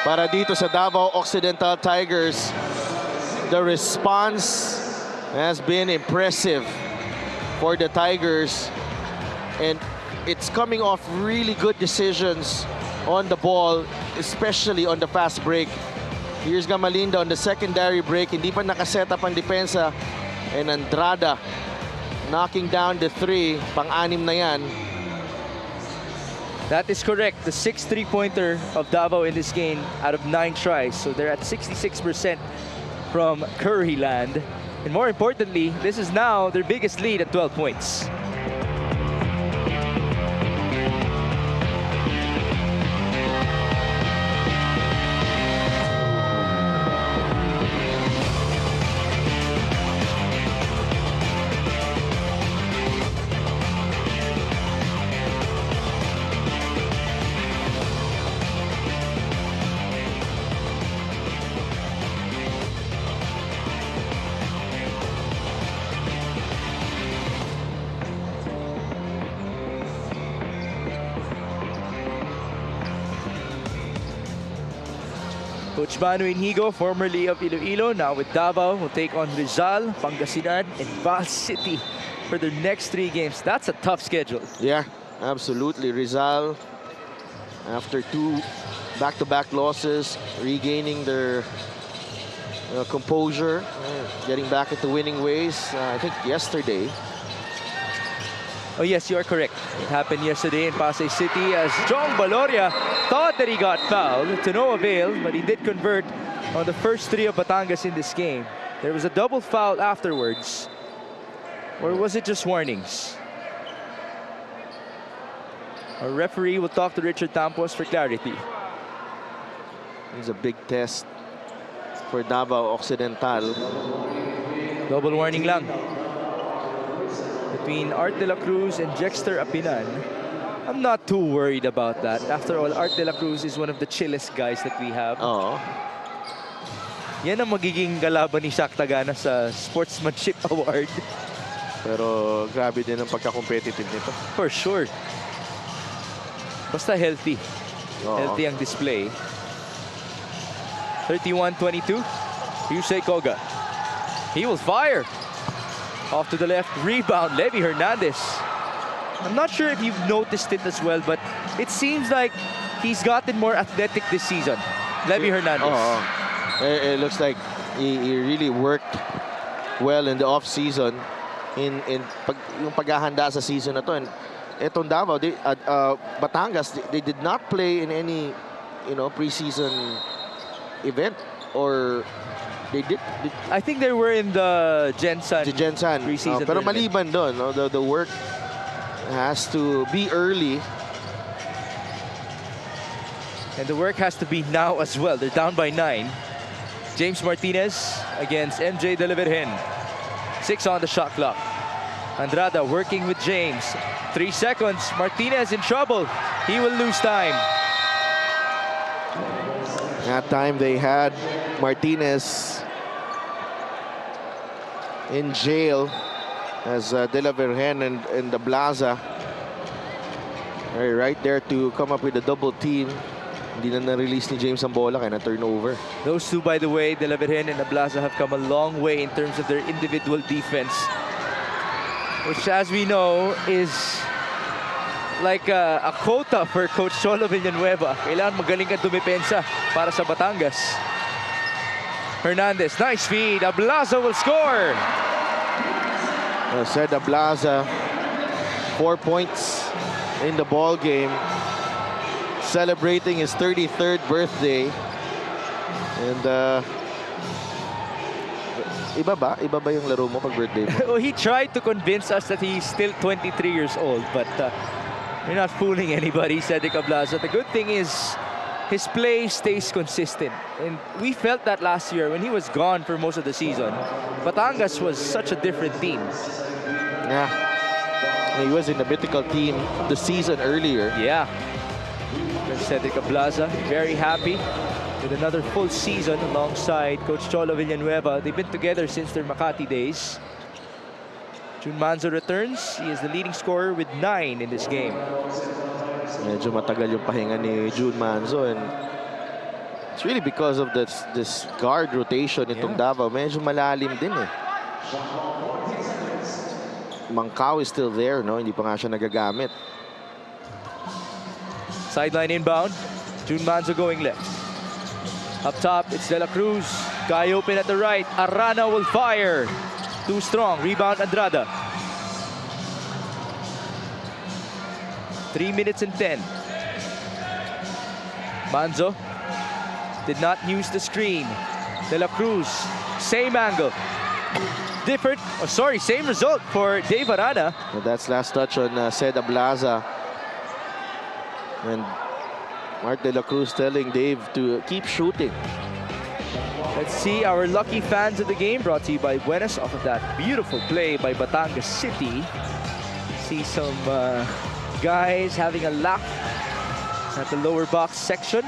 para dito sa Davao Occidental Tigers. The response has been impressive for the Tigers. And it's coming off really good decisions on the ball, especially on the fast break. Here's Gamalinda on the secondary break. Hindi pa nakaset up ang depensa. And Andrada knocking down the 3. Pang-anim na yan. That is correct. The 6th three-pointer of Davao in this game out of 9 tries. So they're at 66% from Curry land. And more importantly, this is now their biggest lead at 12 points. Coach Manu Inigo, formerly of Iloilo, now with Davao, will take on Rizal, Pangasinan, and Val City for their next 3 games. That's a tough schedule. Yeah, absolutely. Rizal, after 2 back-to-back losses, regaining their composure, getting back into winning ways. I think yesterday. Oh yes, you are correct. It happened yesterday in Pasay City as Jong Baloria thought that he got fouled to no avail, but he did convert on the first 3 of Batangas in this game. There was a double foul afterwards. Or was it just warnings? Our referee will talk to Richard Tampos for clarity. It's a big test for Davao Occidental. Double warning lang between Art de la Cruz and Jexter Apinan. I'm not too worried about that. After all, Art de la Cruz is one of the chillest guys that we have. Oo. Yan ang magiging kalaban ni Shaq Tagana sa Sportsmanship Award. Pero grabe din ang pagka-competitive nito. For sure. Basta healthy. Oo. Healthy ang display. 31-22. Yusei Koga. He will fire. Off to the left. Rebound. Levy Hernandez. I'm not sure if you've noticed it as well, but it seems like he's gotten more athletic this season. Levy Hernandez. It looks like he really worked well in the off-season in yung paghahanda sa season na to. And etong Davao, Batangas, they did not play in any preseason event, or They did. I think they were in the Jensen Si Jensen. preseason Pero tournament. maliban doon, no, the work has to be early. And the work has to be now as well. They're down by 9. James Martinez against MJ De La Virgen. 6 on the shot clock. Andrada working with James. 3 seconds. Martinez in trouble. He will lose time. That time they had Martinez in jail as De La Virgen and the Blaza are right there to come up with a double team. Hindi na na-release ni James ang bola kaya na-turnover. Those two, by the way, De La Virgen and Ablaza, have come a long way in terms of their individual defense, which, as we know, is like a quota for Coach Cholo Villanueva. Kailangan magaling ka dumepensa para sa Batangas. Hernandez, nice feed. Ablaza will score. Said Ablaza, 4 points in the ball game. Celebrating his 33rd birthday. And iba ba yung laro mo pag birthday mo? Well, he tried to convince us that he's still 23 years old, but you're not fooling anybody, Cedric Ablaza. The good thing is his play stays consistent. And we felt that last year when he was gone for most of the season. Batangas was such a different team. Yeah. He was in the mythical team the season earlier. Yeah. Cedric Ablaza, very happy with another full season alongside Coach Cholo Villanueva. They've been together since their Makati days. Jun Manzo returns. He is the leading scorer with 9 in this game. Medyo matagal yung pahinga ni Jun Manzo, and it's really because of this guard rotation itong Davao. Medyo malalim din eh. Mangkao is still there, no? Hindi pa nga siya nagagamit. Sideline inbound. Jun Manzo going left. Up top, it's De La Cruz. Guy open at the right. Arana will fire. Too strong. Rebound Andrada. 3 minutes and 10. Manzo did not use the screen. De La Cruz, same angle. Different, same result for Dave Arana. Well, that's last touch on Ced Ablaza. And Mark De La Cruz telling Dave to keep shooting. Let's see our lucky fans of the game, brought to you by Buenas, off of that beautiful play by Batangas City. See some guys having a laugh at the lower box section.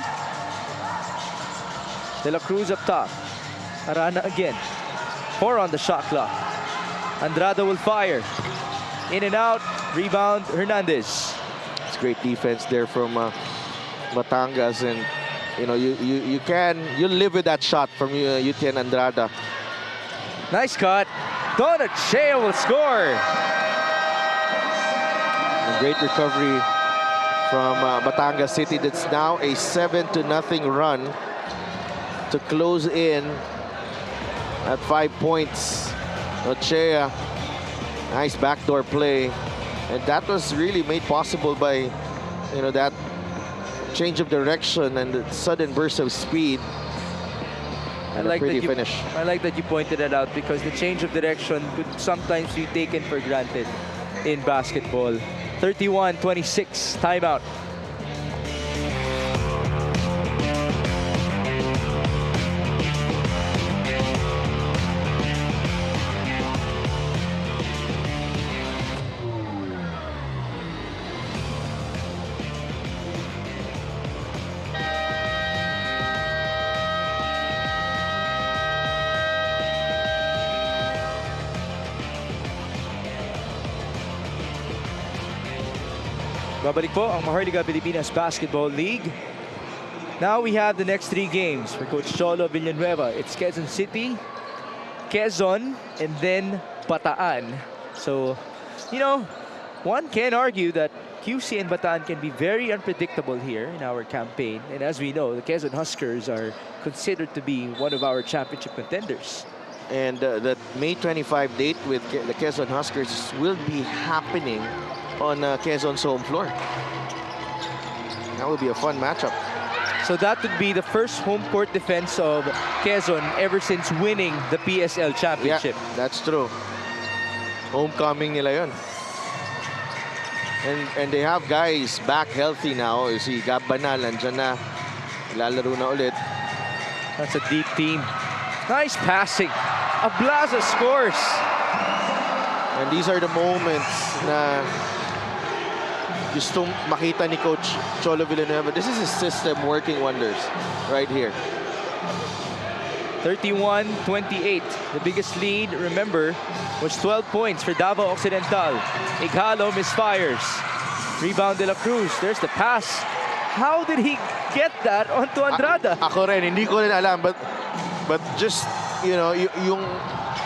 De La Cruz up top. Arana again. 4 on the shot clock. Andrada will fire. In and out. Rebound Hernandez. It's great defense there from Batangas, and you know you live with that shot from Yutian Andrada. Nice cut. Donachea will score. A great recovery from Batangas City. That's now a 7-0 run to close in at 5 points. Ochea, nice backdoor play, and that was really made possible by that change of direction and the sudden burst of speed. And a pretty finish. I like that you pointed that out, because the change of direction could sometimes be taken for granted in basketball. 31-26, timeout. Babalik po ang Maharlika Pilipinas Basketball League. Now we have the next 3 games for Coach Cholo Villanueva. It's Quezon City, Quezon, and then Bataan. So, one can argue that QC and Bataan can be very unpredictable here in our campaign. And as we know, the Quezon Huskers are considered to be one of our championship contenders. And the May 25 date with the Quezon Huskers will be happening on Quezon's home floor. That will be a fun matchup. So that would be the first home court defense of Quezon ever since winning the PSL championship. Yeah, that's true. Homecoming nila yun. And they have guys back healthy now. Si Gab Banal, nandyan na. Lalaro na ulit. That's a deep team. Nice passing. Ablaza scores. And these are the moments na gustong makita ni Coach Cholo Villanueva. This is his system working wonders right here. 31-28. The biggest lead, remember, was 12 points for Davao Occidental. Ighalo misfires. Rebound De La Cruz. There's the pass. How did he get that onto Andrada? Ako rin, hindi ko rin alam. But just, you know, yung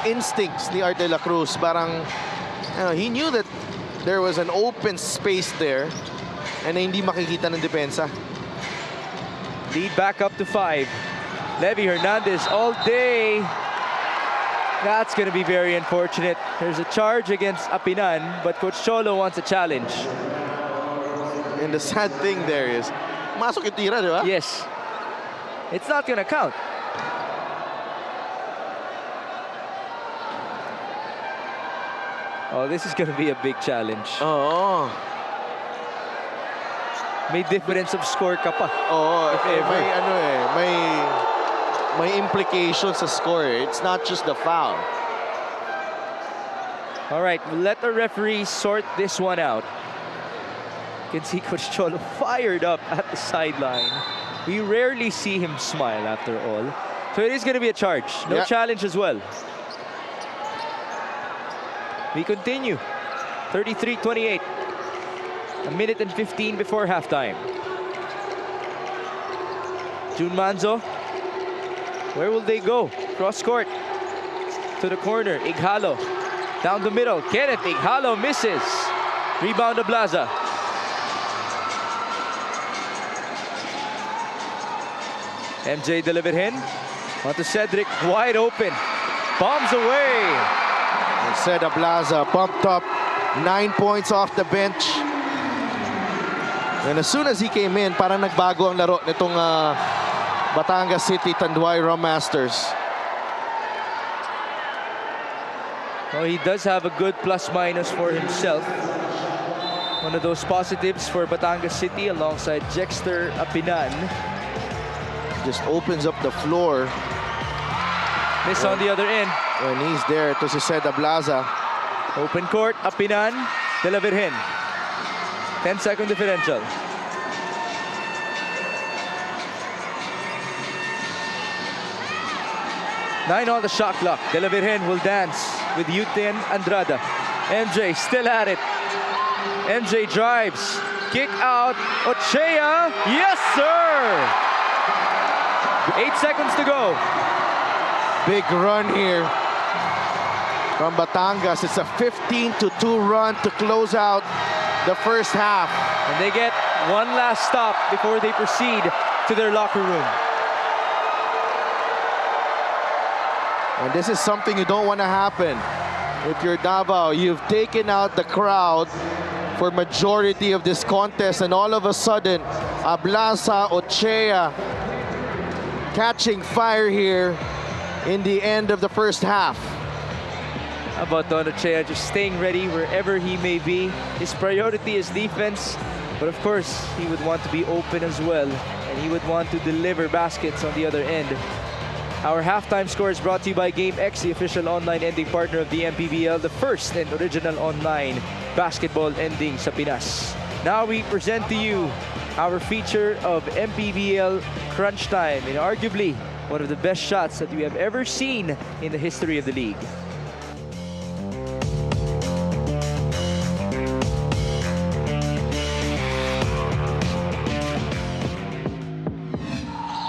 instincts ni Art De La Cruz, parang, you know, he knew that there was an open space there and hindi makikita ng depensa. Lead back up to 5. Levy Hernandez all day. That's going to be very unfortunate. There's a charge against Apinan, but Coach Cholo wants a challenge. And the sad thing there is, masok yung tira, di ba? Yes. It's not going to count. Oh, this is going to be a big challenge. Oo. May difference of score ka pa. Oo. If ever. May ano eh, may implications sa score. It's not just the foul. All right, we'll let the referee sort this one out. You can see Coach Cholo fired up at the sideline. We rarely see him smile after all. So it is going to be a charge. No challenge as well. We continue. 33-28. A minute and 15 before halftime. June Manzo. Where will they go? Cross court. To the corner. Ighalo. Down the middle. Kenneth Ighalo misses. Rebound to Blaza. MJ delivered in. Onto Cedric. Wide open. Bombs away. And Ceda Blaza pumped up. 9 points off the bench. And as soon as he came in, parang nagbago ang laro nitong Batangas City Tanduay Rum Masters. Well, he does have a good plus-minus for himself. One of those positives for Batangas City alongside Jexter Apinan. Just opens up the floor. Miss on the other end. When he's there to si Ceda Blaza. Open court, Apinan, De La Virgen. 10-second differential. 9 on the shot clock. De La Virgen will dance with Yuten Andrada. MJ still at it. MJ drives. Kick out. Ochea. Yes, sir! 8 seconds to go. Big run here from Batangas. It's a 15-2 run to close out the first half. And they get one last stop before they proceed to their locker room. And this is something you don't want to happen. If you're Davao, you've taken out the crowd for majority of this contest, and all of a sudden, Ablaza, Ochea catching fire here in the end of the first half. How about Don Ochea just staying ready wherever he may be? His priority is defense, but of course, he would want to be open as well, and he would want to deliver baskets on the other end. Our halftime score is brought to you by GameX, the official online ending partner of the MPBL, the first and original online basketball ending sa Pinas. Now we present to you our feature of MPBL Crunch Time, and arguably one of the best shots that we have ever seen in the history of the league.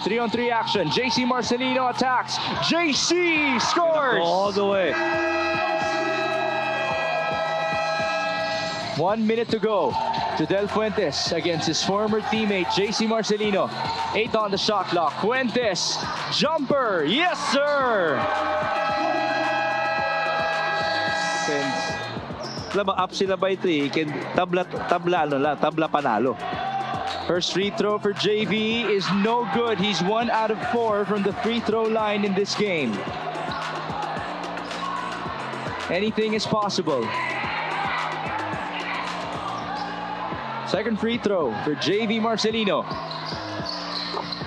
Three-on-three action. JC Marcelino attacks. JC scores! All the way. 1 minute to go. Jodel Fuentes against his former teammate, JC Marcelino. 8 on the shot clock. Fuentes, jumper. Yes, sir! Up sila by 3. Tabla panalo. First free throw for JV is no good. He's 1 out of 4 from the free throw line in this game. Anything is possible. Second free throw for JV Marcelino.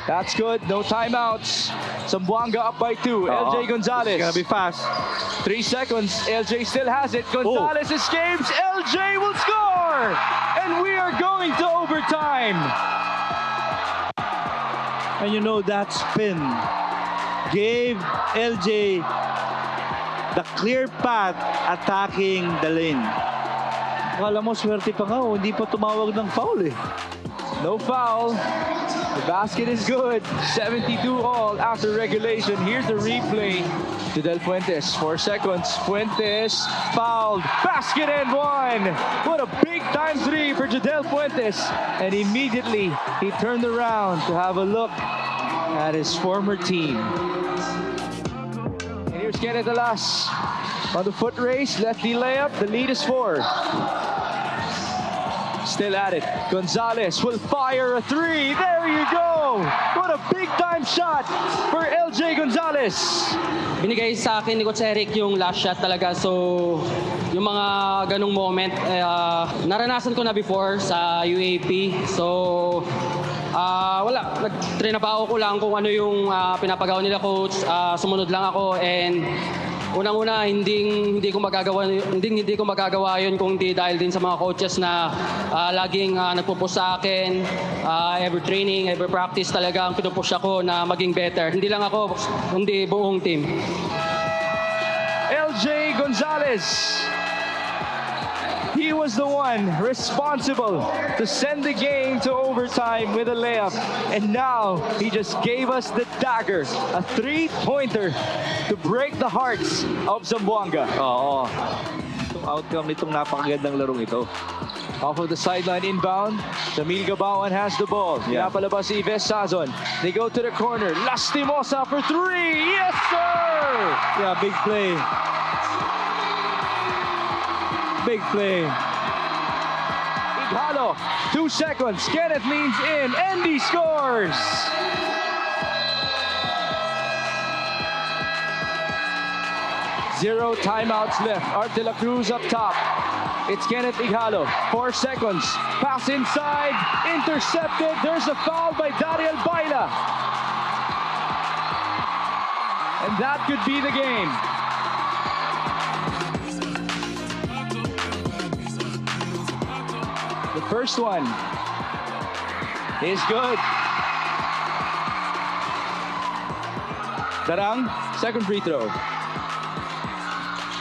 That's good. No timeouts. Zamboanga up by 2. LJ Gonzalez. It's gonna be fast. 3 seconds. LJ still has it. Gonzalez escapes. LJ will score! And we are going to overtime. And you know that spin gave LJ the clear path attacking the lane. Akala mo swerte pa nga, hindi pa tumawag ng foul eh. No foul. The basket is good. 72 all after regulation. Here's the replay. Jadel Fuentes, 4 seconds. Fuentes fouled. Basket and 1. What a big time 3 for Jadel Fuentes. And immediately he turned around to have a look at his former team. And here's Kenneth Alas on the foot race. Lefty layup. The lead is 4. Still at it. Gonzalez will fire a 3. There you go. What a big time shot for LJ Gonzalez. Binigay sa akin ni Coach Eric yung last shot talaga. So, yung mga ganong moment, naranasan ko na before sa UAP. So, wala. Nag-trinapaho ko lang kung ano yung pinapagawa nila coach. Sumunod lang ako and unang-una, hindi ko magagawa yun kung hindi dahil din sa mga coaches na laging nagpupush sa akin. Every training, every practice talaga ang pinupush ako na maging better. Hindi lang ako, kundi buong team. LJ Gonzalez. He was the one responsible to send the game to overtime with a layup. And now he just gave us the dagger, a 3-pointer to break the hearts of Zamboanga. Oo. Itong outcome nitong napakagandang larong ito. Off of the sideline inbound, Jamil Gabawan has the ball. Yeah. Pinapalabas si Ives Sazon. They go to the corner. Lastimosa for 3. Yes, sir! Yeah, big play. Big play. Ighalo, 2 seconds. Kenneth leans in, and he scores! Zero timeouts left. Art de la Cruz up top. It's Kenneth Ighalo. 4 seconds. Pass inside. Intercepted. There's a foul by Dariel Baila. And that could be the game. The first one is good. Darang, second free throw.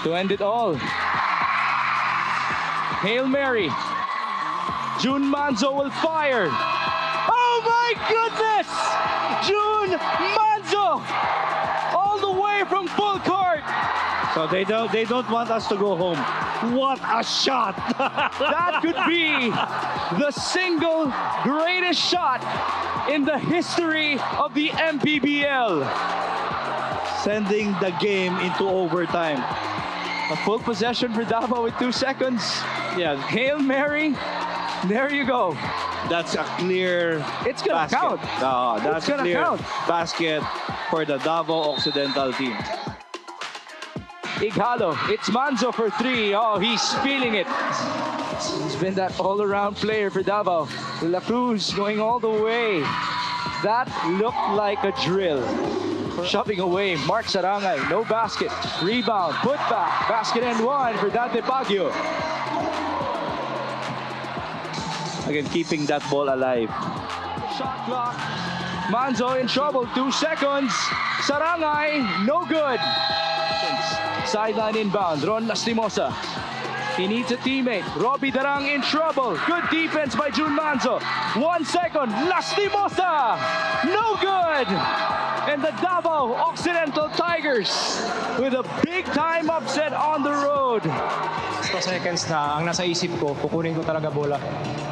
To end it all. Hail Mary. June Manzo will fire. Oh my goodness! June Manzo! All the way from full court. So they don't want us to go home. What a shot! That could be the single greatest shot in the history of the MPBL. Sending the game into overtime. A full possession for Davao with 2 seconds. Yeah, Hail Mary. There you go. that's a clear It's gonna basket. count. That's It's gonna clear count. basket for the Davao Occidental team. Ighalo, it's Manzo for 3. Oh, he's feeling it. He's been that all-around player for Davao. De La Cruz going all the way. That looked like a drill. Shoving away, Mark Sarangay, no basket. Rebound, put back, basket and 1 for Dante Baguio. Again, keeping that ball alive. Shot clock. Manzo in trouble, 2 seconds. Sarangay, no good. Sideline inbound, Ron Lastimosa. He needs a teammate. Robbie Darang in trouble. Good defense by June Manzo. 1 second, Lastimosa, no good. And the Davao Occidental Tigers with a big-time upset on the road. 2 seconds na ang nasa isip ko, kukunin ko talaga bola,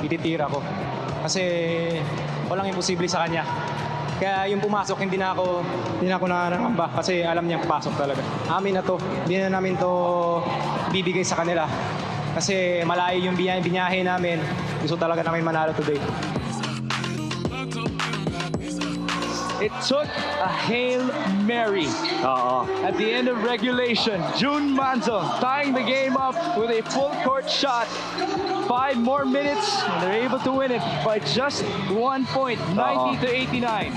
ititira ko. Kasi walang imposible sa kanya. Kaya yung pumasok, hindi na ako nanangamba kasi alam niya pasok talaga. Amin na to, hindi na namin to bibigay sa kanila. Kasi malayo yung binyahe namin, gusto talaga namin manalo today. It took a Hail Mary. At the end of regulation, June Manzo tying the game up with a full court shot. 5 more minutes and they're able to win it by just 1 point, 90 to 89.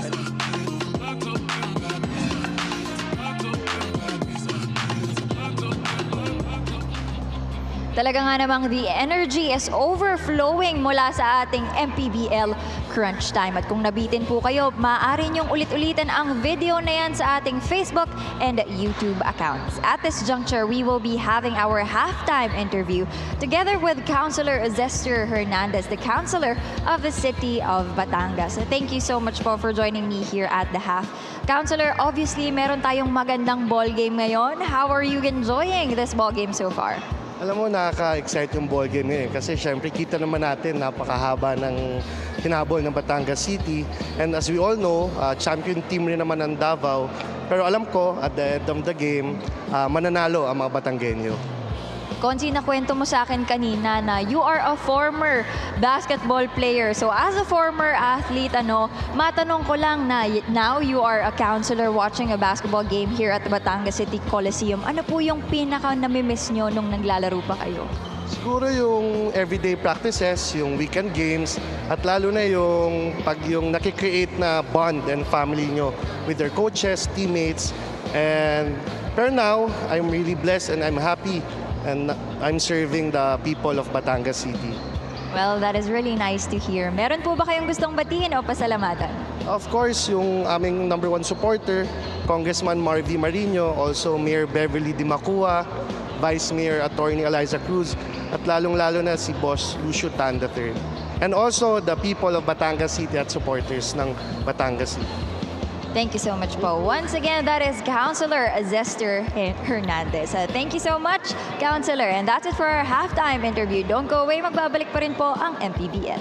Talaga nga namang the energy is overflowing mula sa ating MPBL crunch time. At kung nabitin po kayo, maaari niyong ulit-ulitin ang video na yan sa ating Facebook and YouTube accounts. At this juncture, we will be having our halftime interview together with Councilor Zester Hernandez, the Councilor of the City of Batangas. Thank you so much po for joining me here at the half. Councilor, obviously meron tayong magandang ball game ngayon. How are you enjoying this ball game so far? Alam mo, nakaka-excite yung ball game ngayon kasi syempre kita naman natin napakahaba ng hinabol ng Batangas City. And as we all know, champion team rin naman ng Davao. Pero alam ko, at the end of the game, mananalo ang mga Batanggenyo. Konzi, nakwento mo sa akin kanina na you are a former basketball player. So as a former athlete, matanong ko lang na now you are a counselor watching a basketball game here at the Batangas City Coliseum. Ano po yung pinaka namimiss nyo nung naglalaro pa kayo? Siguro yung everyday practices, yung weekend games, at lalo na yung pag yung nakikreate na bond and family nyo with their coaches, teammates. And pero now, I'm really blessed and I'm happy and I'm serving the people of Batangas City. Well, that is really nice to hear. Meron po ba kayong gustong batiin o pasalamatan? Of course, yung aming number 1 supporter, Congressman Marvy Marino, also Mayor Beverly Dimacua, Vice Mayor Attorney Eliza Cruz, at lalong-lalo na si Boss Lucio Tan III. And also the people of Batangas City at supporters ng Batangas City. Thank you so much po. Once again, that is Councilor Zester Hernandez. Thank you so much, Councilor. And that's it for our halftime interview. Don't go away. Magbabalik pa rin po ang MPBL.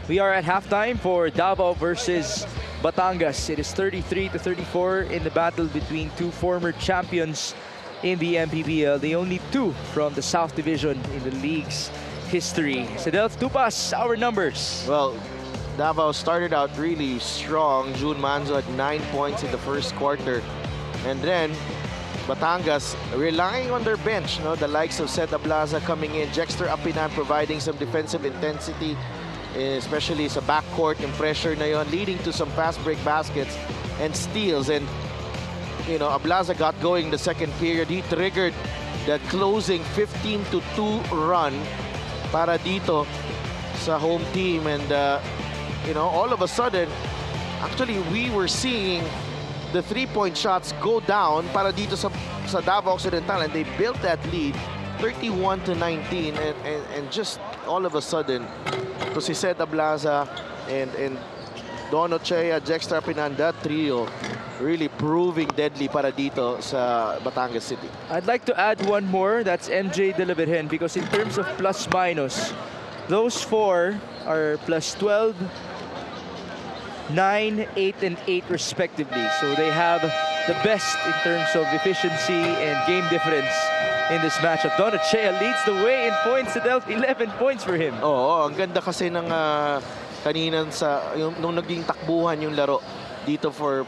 We are at halftime for Davao versus Batangas. It is 33-34 in the battle between two former champions in the MPBL. The only two from the South Division in the league's history. Sedel Tupas, our numbers. Well, Davao started out really strong. June Manzo had 9 points in the first quarter. And then Batangas relying on their bench, the likes of Seth Ablaza coming in, Jexter Apinan providing some defensive intensity, especially sa backcourt yung pressure na yon, leading to some fast break baskets and steals. And Ablaza got going the second period. He triggered the closing 15-2 run para dito sa home team. And all of a sudden, actually we were seeing the three-point shots go down para dito sa Davao Occidental, and they built that lead 31-19, and just all of a sudden to si Seth Ablaza and Don Ochea, Jexter Pinan, that trio really proving deadly para dito sa Batangas City. I'd like to add one more, that's MJ De La Virgen, because in terms of plus minus, those four are plus 12, 9, 8, and 8 respectively. So they have the best in terms of efficiency and game difference in this matchup. Don Ochea leads the way in points. It dealt 11 points for him. Oo, ang ganda kasi ng kanina nung naging takbuhan yung laro dito for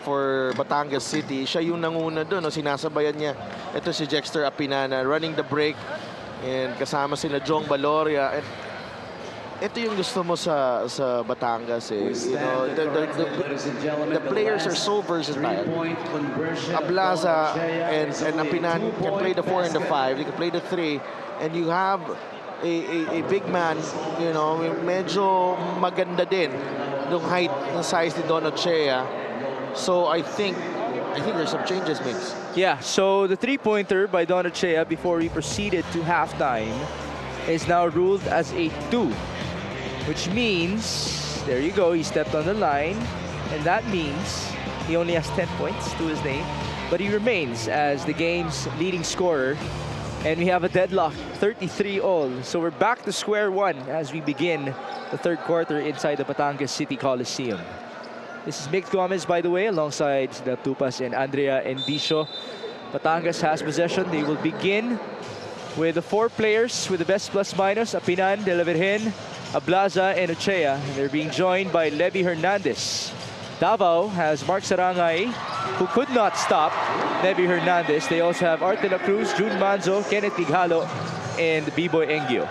Batangas City. Siya yung nanguna doon, sinasabayan niya. Ito si Jexter Apinana running the break, and kasama sila Jong Baloria. And ito yung gusto mo sa Batangas eh. The players are so versatile. Ablaza and Apinan can play the 4 and the 5. They can play the 3. And you have a big man, medyo maganda din yung height, yung size ni Don Ochea. So I think there's some changes, Mix. Yeah, so the three-pointer by Don Ochea before we proceeded to halftime is now ruled as a 2. Which means, there you go, he stepped on the line. And that means he only has 10 points to his name. But he remains as the game's leading scorer. And we have a deadlock, 33 all. So we're back to square one as we begin the third quarter inside the Batangas City Coliseum. This is Mick Gomez, by the way, alongside the Tupas and Andrea Endicio. Batangas has possession. They will begin with the 4 players with the best plus-minus, Apinan, De La Virgen, Ablaza, and Ochea. And they're being joined by Levy Hernandez. Davao has Mark Sarangay, who could not stop Levy Hernandez. They also have Art de la Cruz, June Manzo, Kenneth Ighalo, and B-Boy Engio.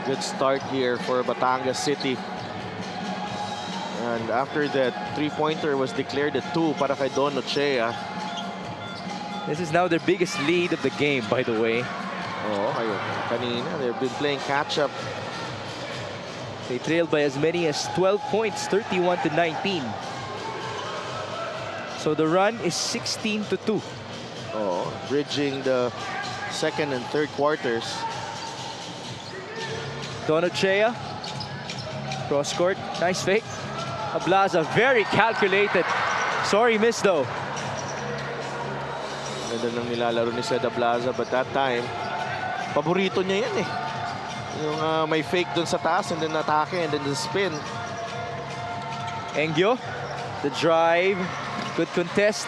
Good start here for Batangas City. And after that three-pointer was declared a 2 para kay Don Ochea. This is now their biggest lead of the game, by the way. Oh, ayun. Kanina, they've been playing catch-up. They trailed by as many as 12 points, 31-19. So the run is 16-2. Oh, bridging the second and third quarters. Don Ochea, cross court, nice fake. Ablaza, very calculated. Sorry, miss though. Ganda nang nilalaro ni Seth Ablaza, but that time, paborito niya yan eh. Yung may fake dun sa taas and then atake and then the spin. Engio, the drive, good contest,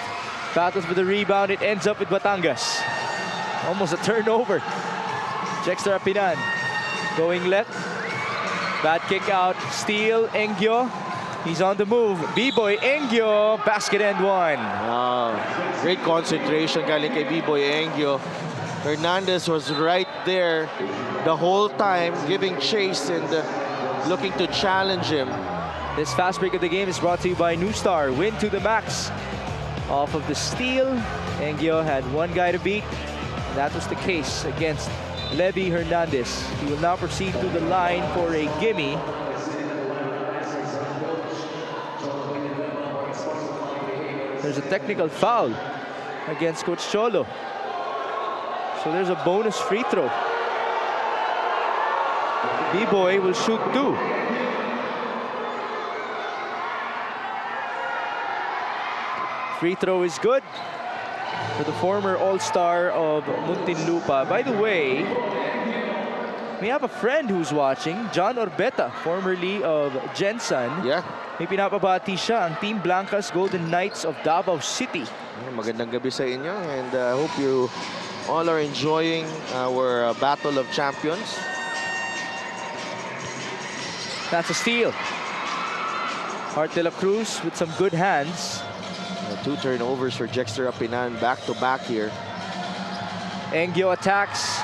battles for the rebound. It ends up with Batangas. Almost a turnover. Jexter Apinan going left. Bad kick out, steal, Engio. He's on the move. B-Boy Engio, basket and one. Great concentration galing kay B-Boy Engio. Hernandez was right there the whole time, giving chase and looking to challenge him. This fast break of the game is brought to you by New Star. Win to the max. Off of the steal, Engio had one guy to beat. That was the case against Levy Hernandez. He will now proceed to the line for a gimme. There's a technical foul against Coach Cholo. So there's a bonus free throw. B-Boy will shoot 2. Free throw is good for the former All-Star of Muntinlupa. By the way, We have a friend who's watching, John Orbeta, formerly of Jensen. Yeah. May pinapabati siya, ang Team Blancas Golden Knights of Davao City. Magandang gabi sa inyo, and I hope you all are enjoying our Battle of Champions. That's a steal. Art de la Cruz with some good hands. 2 turnovers for Jexter Apinan, back-to-back here. Engyo attacks.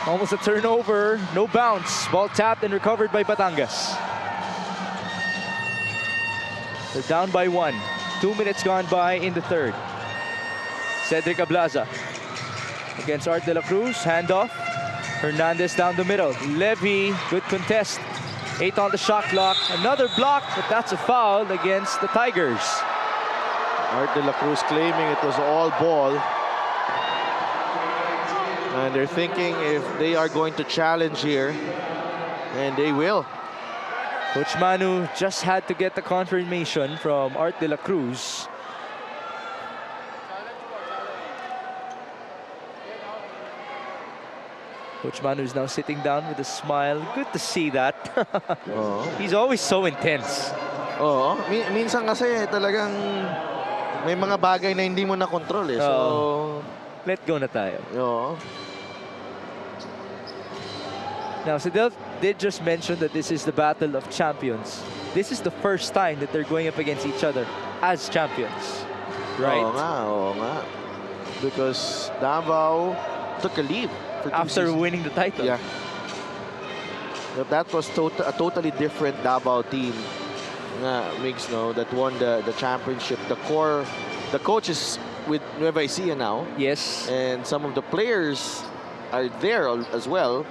Almost a turnover. No bounce. Ball tapped and recovered by Batangas. They're down by 1. 2 minutes gone by in the third. Cedric Ablaza against Art de la Cruz. Handoff. Hernandez down the middle. Levy, good contest. 8 on the shot clock. Another block, but that's a foul against the Tigers. Art de la Cruz claiming it was all ball. And they're thinking if they are going to challenge here, and they will. Coach Manu just had to get the confirmation from Art de la Cruz. Coach Manu is now sitting down with a smile. Good to see that. He's always so intense. Oo. Minsan kasi talagang may mga bagay na hindi mo na control eh. So, let go na tayo. Oo. Now, Sidel did just mention that this is the Battle of Champions. This is the first time that they're going up against each other as champions. Right? Oo nga. Because Davao took a lead for 2 after seasons. winning the title. Yeah. But that was a totally different Davao team. Mix, no, that won the championship. The coach is with Nueva Ecija now. Yes. And some of the players are there as well.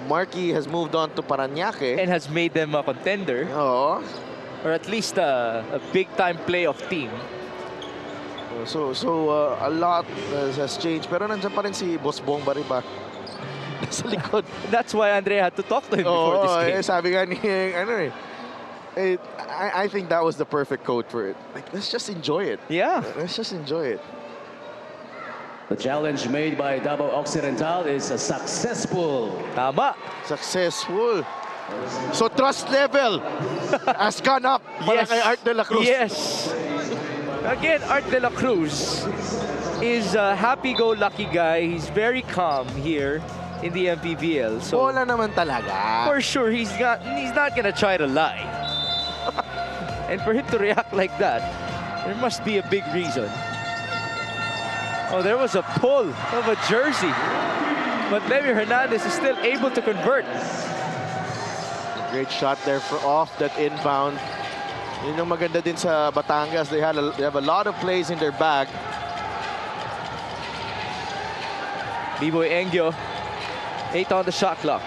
Marky has moved on to Parañaque. And has made them a contender. Oo. Or at least a big-time playoff team. So a lot has changed. Pero nandiyan pa rin si Boss Bong Bariba. Sa likod. That's why Andre had to talk to him before this game. Sabi nga ni, I think that was the perfect code for it. Like, let's just enjoy it. Yeah. Let's just enjoy it. The challenge made by Davao Occidental is successful. Tama. Successful. So trust level has gone up para kay Art de la Cruz. Yes. Again, Art de la Cruz is a happy-go-lucky guy. He's very calm here in the MPBL. So Bola naman talaga. for sure, he's not gonna try to lie. And for him to react like that, there must be a big reason. Oh, there was a pull of a jersey. But Levy Hernandez is still able to convert. Great shot there off that inbound. Yun yung maganda din sa Batangas. They have a lot of plays in their bag. B-Boy Engyo, 8 on the shot clock.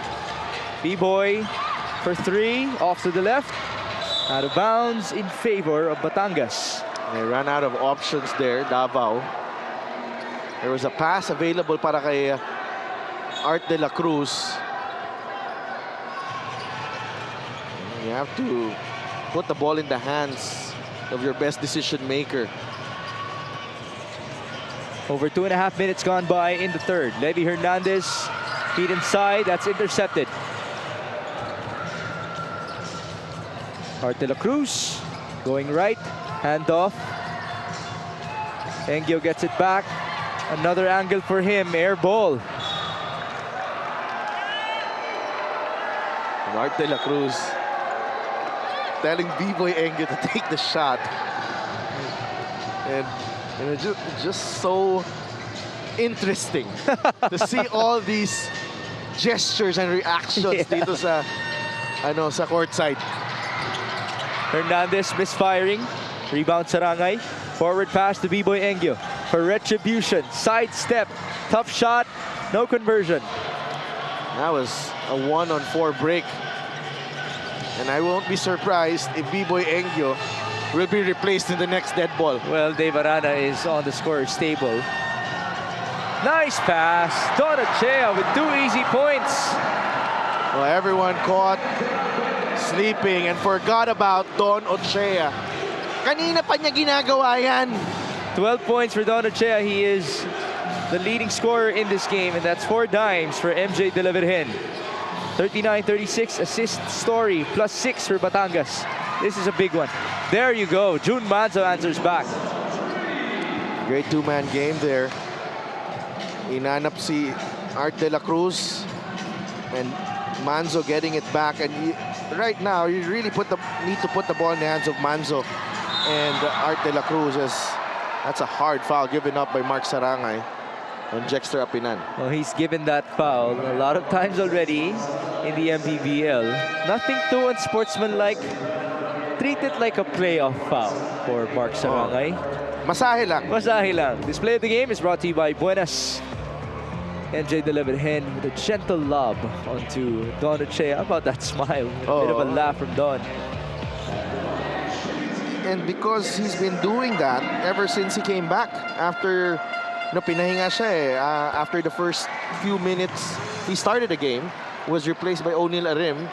B-Boy for 3, off to the left. Out of bounds in favor of Batangas. They ran out of options there, Davao. There was a pass available para kay Art de la Cruz. You have to put the ball in the hands of your best decision maker. Over 2.5 minutes gone by in the third. Levy Hernandez, feet inside, that's intercepted. Art de la Cruz going right, handoff. Engyo gets it back. Another angle for him, air ball. And Art de la Cruz telling B-Boy Engyo to take the shot. And it's just so interesting to see all these gestures and reactions dito sa courtside. Hernandez misfiring. Rebound Sarangay. Forward pass to B-Boy Engyo for retribution. Sidestep. Tough shot. No conversion. That was a 1-on-4 break. And I won't be surprised if B-Boy Engyo will be replaced in the next dead ball. Well, Dave Arana is on the scorer's table. Nice pass. Don Ochea with 2 easy points. Well, everyone caught sleeping and forgot about Don Ochea. Kanina pa niya ginagawa yan. 12 points for Don Ochea. He is the leading scorer in this game, and that's 4 dimes for MJ De La Virgen. 39-36 assist story, +6 for Batangas. This is a big one. There you go. June Manzo answers back. Great two-man game there. Inanap si Art de la Cruz and Manzo getting it back. And right now, you really need to put the ball in the hands of Manzo and Art de la Cruz. That's a hard foul given up by Mark Sarangay on Jexter Apinan. Well, he's given that foul a lot of times already in the MPBL. Nothing too unsportsmanlike. Treat it like a playoff foul for Mark Sarangay. Masahe lang. Masahe lang. Display of the game is brought to you by Buenas. NJ delivered hen with a gentle lob onto Don Ochea. How about that smile? A bit of a laugh from Don. And because he's been doing that ever since he came back after pinahinga siya eh. After the first few minutes he started the game, was replaced by O'Neal Arim.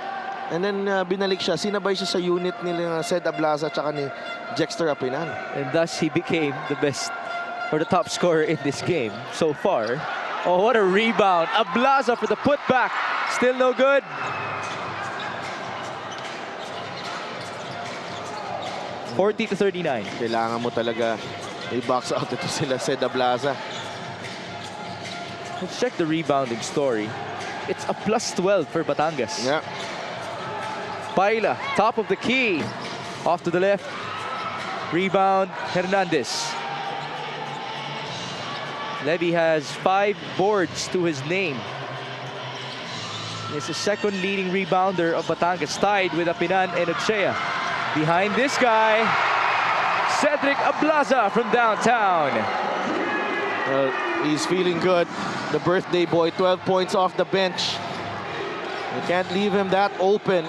And then binalik siya, sinabay siya sa unit nila Sed Ablaza tsaka ni Jexter Apinan. And thus he became the best or the top scorer in this game so far. Oh, what a rebound. Ablaza for the putback. Still no good. (40-39). Kailangan mo talaga i-box out ito sila Sed Ablaza. Let's check the rebounding story. It's a +12 for Batangas. Yeah. Paila, top of the key. Off to the left. Rebound, Hernandez. Levy has 5 boards to his name. He's the second leading rebounder of Batangas, tied with Apinan and Ochea. Behind this guy, Cedric Ablaza from downtown. He's feeling good. The birthday boy, 12 points off the bench. You can't leave him that open.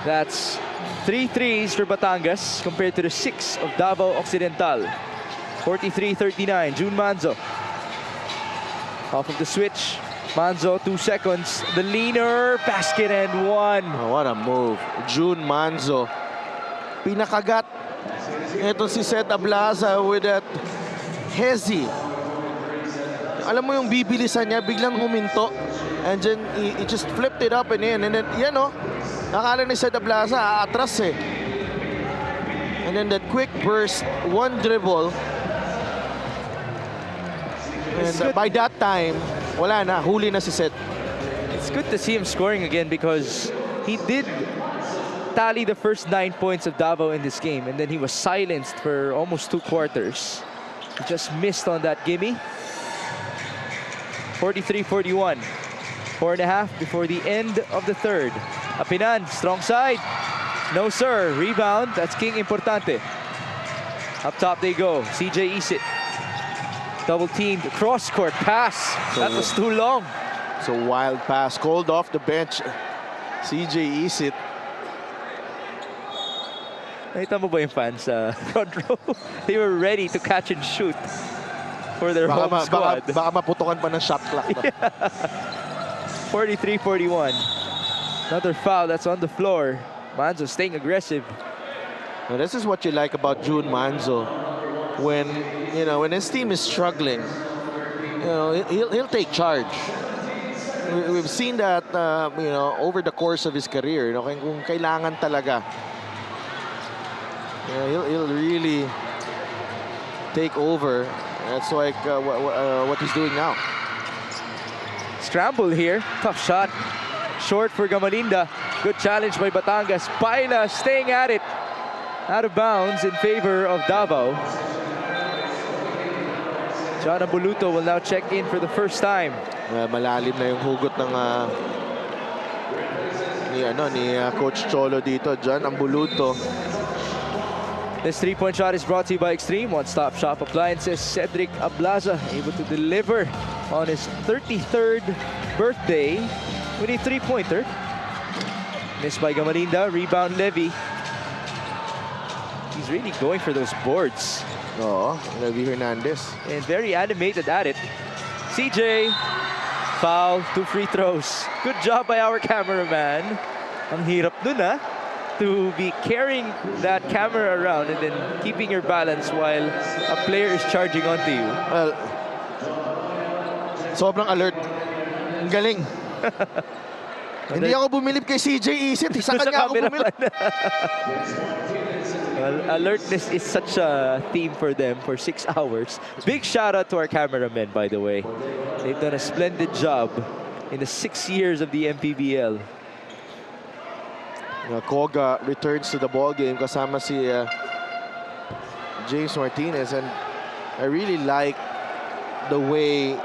That's 3 threes for Batangas compared to the 6 of Davao Occidental. 43-39, June Manzo. Off of the switch, Manzo, 2 seconds. The leaner, basket and one. Oh, what a move. June Manzo. Pinakagat. Ito si Seth Ablaza with that hezi. Alam mo yung bibilisan niya, biglang huminto. And then he just flipped it up and in. And then, yan o. Nakala ni Seth Ablaza, aatras eh. And then that quick burst, one dribble. And by that time, wala na, huli na si Seth. It's good to see him scoring again because he did tally the first 9 points of Davao in this game. And then he was silenced for almost 2 quarters. He just missed on that gimme. 43-41. 4.5 before the end of the third. Apinan, strong side. No, sir. Rebound. That's King Importante. Up top they go. CJ Isit. Double teamed. Cross-court pass. That was too long. It's a wild pass. Called off the bench. CJ Isit. Nakita mo ba yung fans sa front row? They were ready to catch and shoot for their home squad. Baka maputukan pa ng shot clock. No? 43-41. Another foul that's on the floor. Manzo staying aggressive. Now, this is what you like about June Manzo. When his team is struggling, he'll take charge. We've seen that over the course of his career. Kung kailangan talaga, he'll really take over. That's like what he's doing now. Scramble here. Tough shot. Short for Gamalinda. Good challenge by Batangas. Paila staying at it. Out of bounds in favor of Davao. John Ambuluto will now check in for the first time. Malalim na yung hugot ng ni Coach Cholo dito. John Ambuluto. This 3-point shot is brought to you by Extreme One-Stop Shop Appliances. Cedric Ablaza able to deliver on his 33rd birthday with a 3-pointer. Missed by Gamalinda. Rebound Levy. He's really going for those boards. Oh, Levy Hernandez. And very animated at it. CJ. Foul. 2 free throws. Good job by our cameraman. Ang hirap dun to be carrying that camera around and then keeping your balance while a player is charging onto you. Well, sobrang alert. Ang galing. Hindi ako bumilib kay CJ Isit. Sa kanya ako bumilib. Well, alertness is such a theme for them for 6 hours. Big shout out to our cameramen, by the way. They've done a splendid job in the 6 years of the MPBL. Koga returns to the ball game kasama si James Martinez, and I really like the way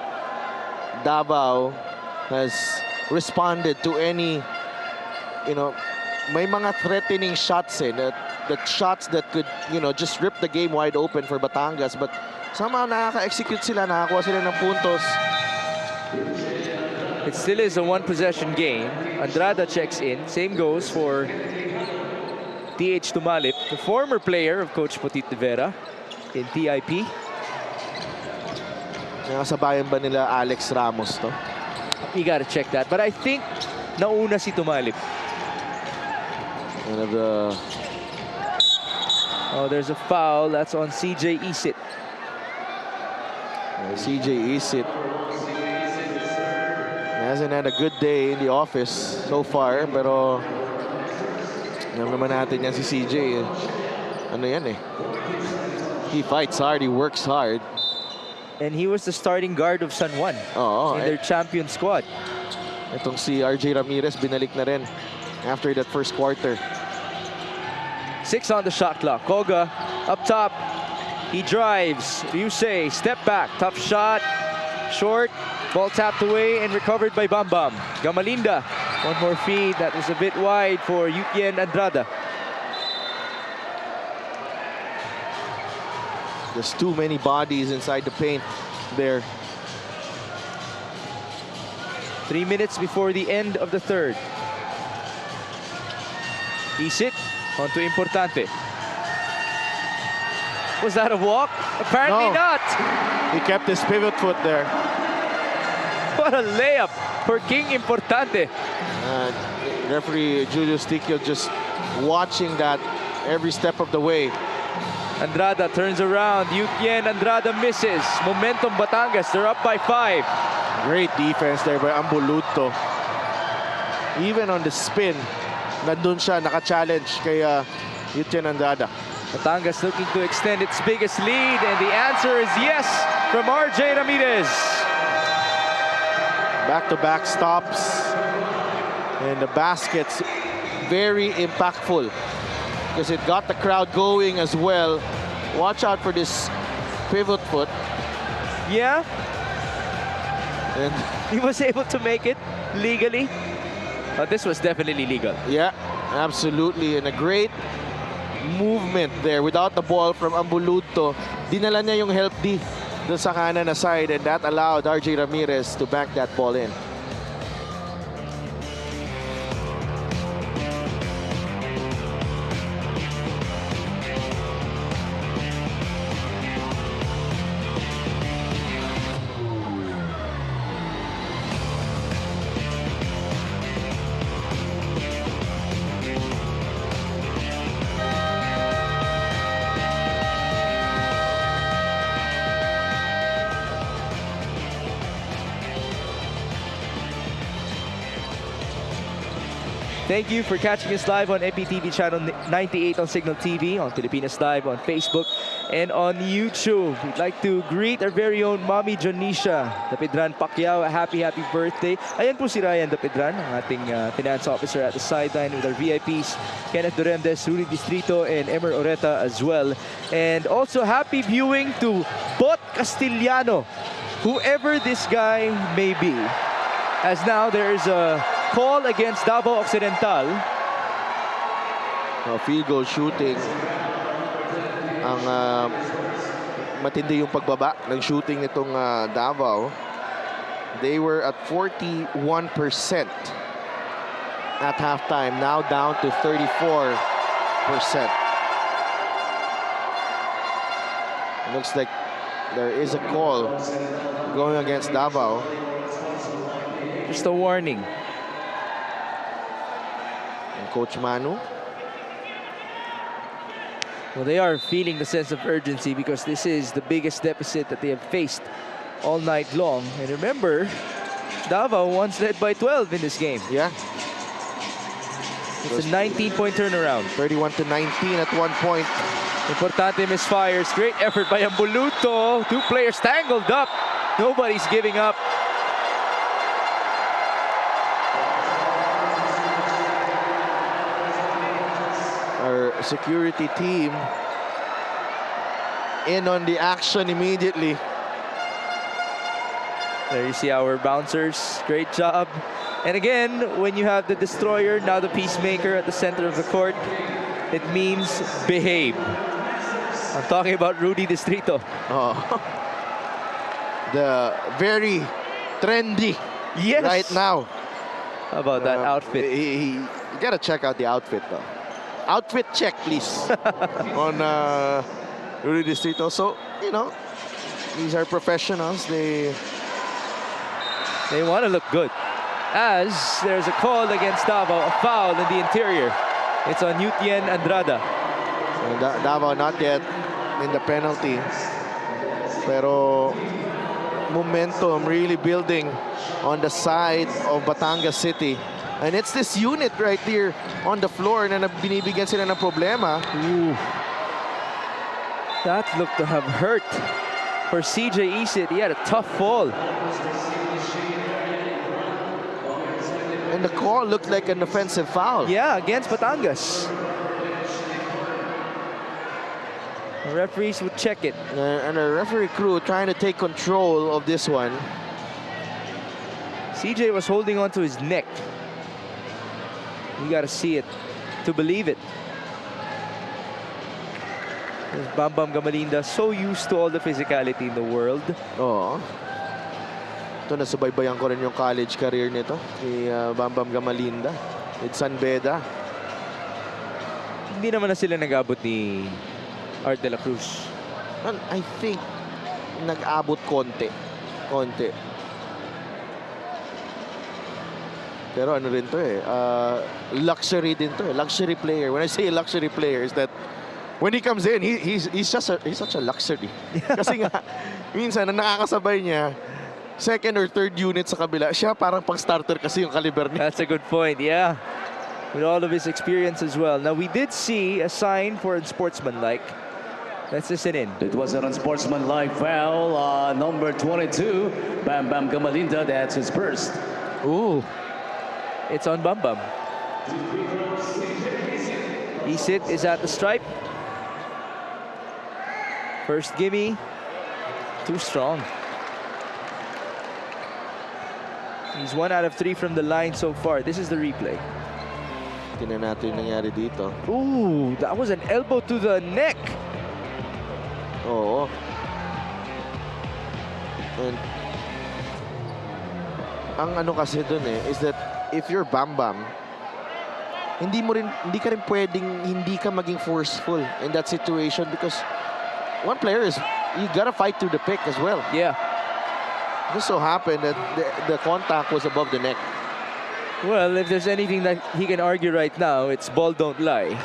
Davao has responded to any, may mga threatening shots the shots that could, just rip the game wide open for Batangas, but somehow nakaka-execute sila, nakakuha sila ng puntos. It still is a one-possession game. Andrada checks in. Same goes for TH Tumalip, the former player of Coach Potit de Vera in TIP. Nakasabayan ba nila Alex Ramos to? You gotta check that. But I think nauna si Tumalip. One of the... Oh, there's a foul. That's on CJ Isit. CJ Isit hasn't had a good day in the office so far, pero alam naman natin yan si CJ. Ano yan eh. He fights hard, he works hard. And he was the starting guard of San Juan in their champion squad. Itong si RJ Ramirez binalik na rin after that first quarter. 6 on the shot clock. Koga up top. He drives. Ryusei, step back. Tough shot. Short. Ball tapped away and recovered by Bam Bam. Gamalinda. One more feed. That was a bit wide for Yukien Andrada. There's too many bodies inside the paint there. 3 minutes before the end of the third. Isit onto Importante. Was that a walk? Apparently not. He kept his pivot foot there. What a layup for King Importante. Referee Julius Tiquio just watching that every step of the way. Andrada turns around. Yukien Andrada misses. Momentum Batangas. They're up by 5. Great defense there by Ambuluto. Even on the spin, nandun siya, naka-challenge kay Yukien Andrada. Batangas looking to extend its biggest lead, and the answer is yes from RJ Ramirez. Back-to-back stops, and the baskets very impactful because it got the crowd going as well. Watch out for this pivot foot. Yeah. And he was able to make it legally. But this was definitely legal. Yeah, absolutely. And a great movement there without the ball from Ambuluto. Dinala niya yung help D dun sa kanan na side, and that allowed RJ Ramirez to bank that ball in. Thank you for catching us live on MPTV channel 98 on Signal TV, on Pilipinas Live, on Facebook, and on YouTube. We'd like to greet our very own Mommy Jonisha Dapidran Pacquiao. A happy birthday. Ayan po si Ryan Dapidran, ang ating finance officer at the sideline with our VIPs, Kenneth Duremdes, Rudy Distrito, and Emer Oreta as well. And also happy viewing to Bot Castillano, whoever this guy may be. As now there is a call against Davao Occidental. Field goal shooting. Ang matindi yung pagbaba ng shooting nitong Davao. They were at 41% at halftime, now down to 34%. It looks like there is a call going against Davao. Just a warning. Coach Manu. Well, they are feeling the sense of urgency because this is the biggest deficit that they have faced all night long. And remember, Davao once led by 12 in this game. Yeah. It's a 19-point turnaround. 31-19 at one point. Importante misfires. Great effort by Ambuluto. Two players tangled up. Nobody's giving up. Our security team in on the action immediately. There you see our bouncers. Great job. And again, when you have the destroyer, now the peacemaker at the center of the court, it means behave. I'm talking about Rudy Distrito. Oh. The very trendy Yes. right now. How about that outfit? You gotta check out the outfit though. Outfit check, please. On Rudy Distrito. So, you know, these are professionals. They want to look good. As there's a call against Davao, a foul in the interior. It's on Yutien Andrada. Davao not yet in the penalty. Pero momentum really building on the side of Batangas City. And it's this unit right here on the floor na binibigyan sila ng problema. Ooh. That looked to have hurt for CJ Isit. He had a tough fall. And the call looked like an offensive foul. Yeah, against Batangas. The referees would check it. And the referee crew trying to take control of this one. CJ was holding on to his neck. You got to see it to believe it. There's Bam Gamalinda, so used to all the physicality in the world. Oo. Ito, nasubaybayan ko rin yung college career nito. Ni Bam Gamalinda. With San Beda. Hindi naman na sila nag-abot ni Art de la Cruz. Well, I think nag-abot konti. Konti. Pero ano rin to eh. Luxury din to eh. Luxury player. When I say luxury player is that when he comes in, he's such a luxury. Kasi nga, minsan, na nakakasabay niya, second or third unit sa kabila, siya parang pang-starter kasi yung caliber niya. That's a good point, yeah. With all of his experience as well. Now, we did see a sign for unsportsmanlike. Let's listen in. It was an unsportsmanlike foul. Number 22, Bam Gamalinda. That's his first. Ooh. It's on Bam. Isit is at the stripe. First gimme. Too strong. He's 1 out of 3 from the line so far. This is the replay. Tingnan natin yung nangyari dito. Ooh, that was an elbow to the neck. Oo. And ang ano kasi dun eh, is that if you're Bam, hindi ka rin pwedeng hindi ka maging forceful in that situation because one player is, you gotta fight through the pick as well. Yeah. Just so happened that the contact was above the neck. Well, if there's anything that he can argue right now, it's ball don't lie.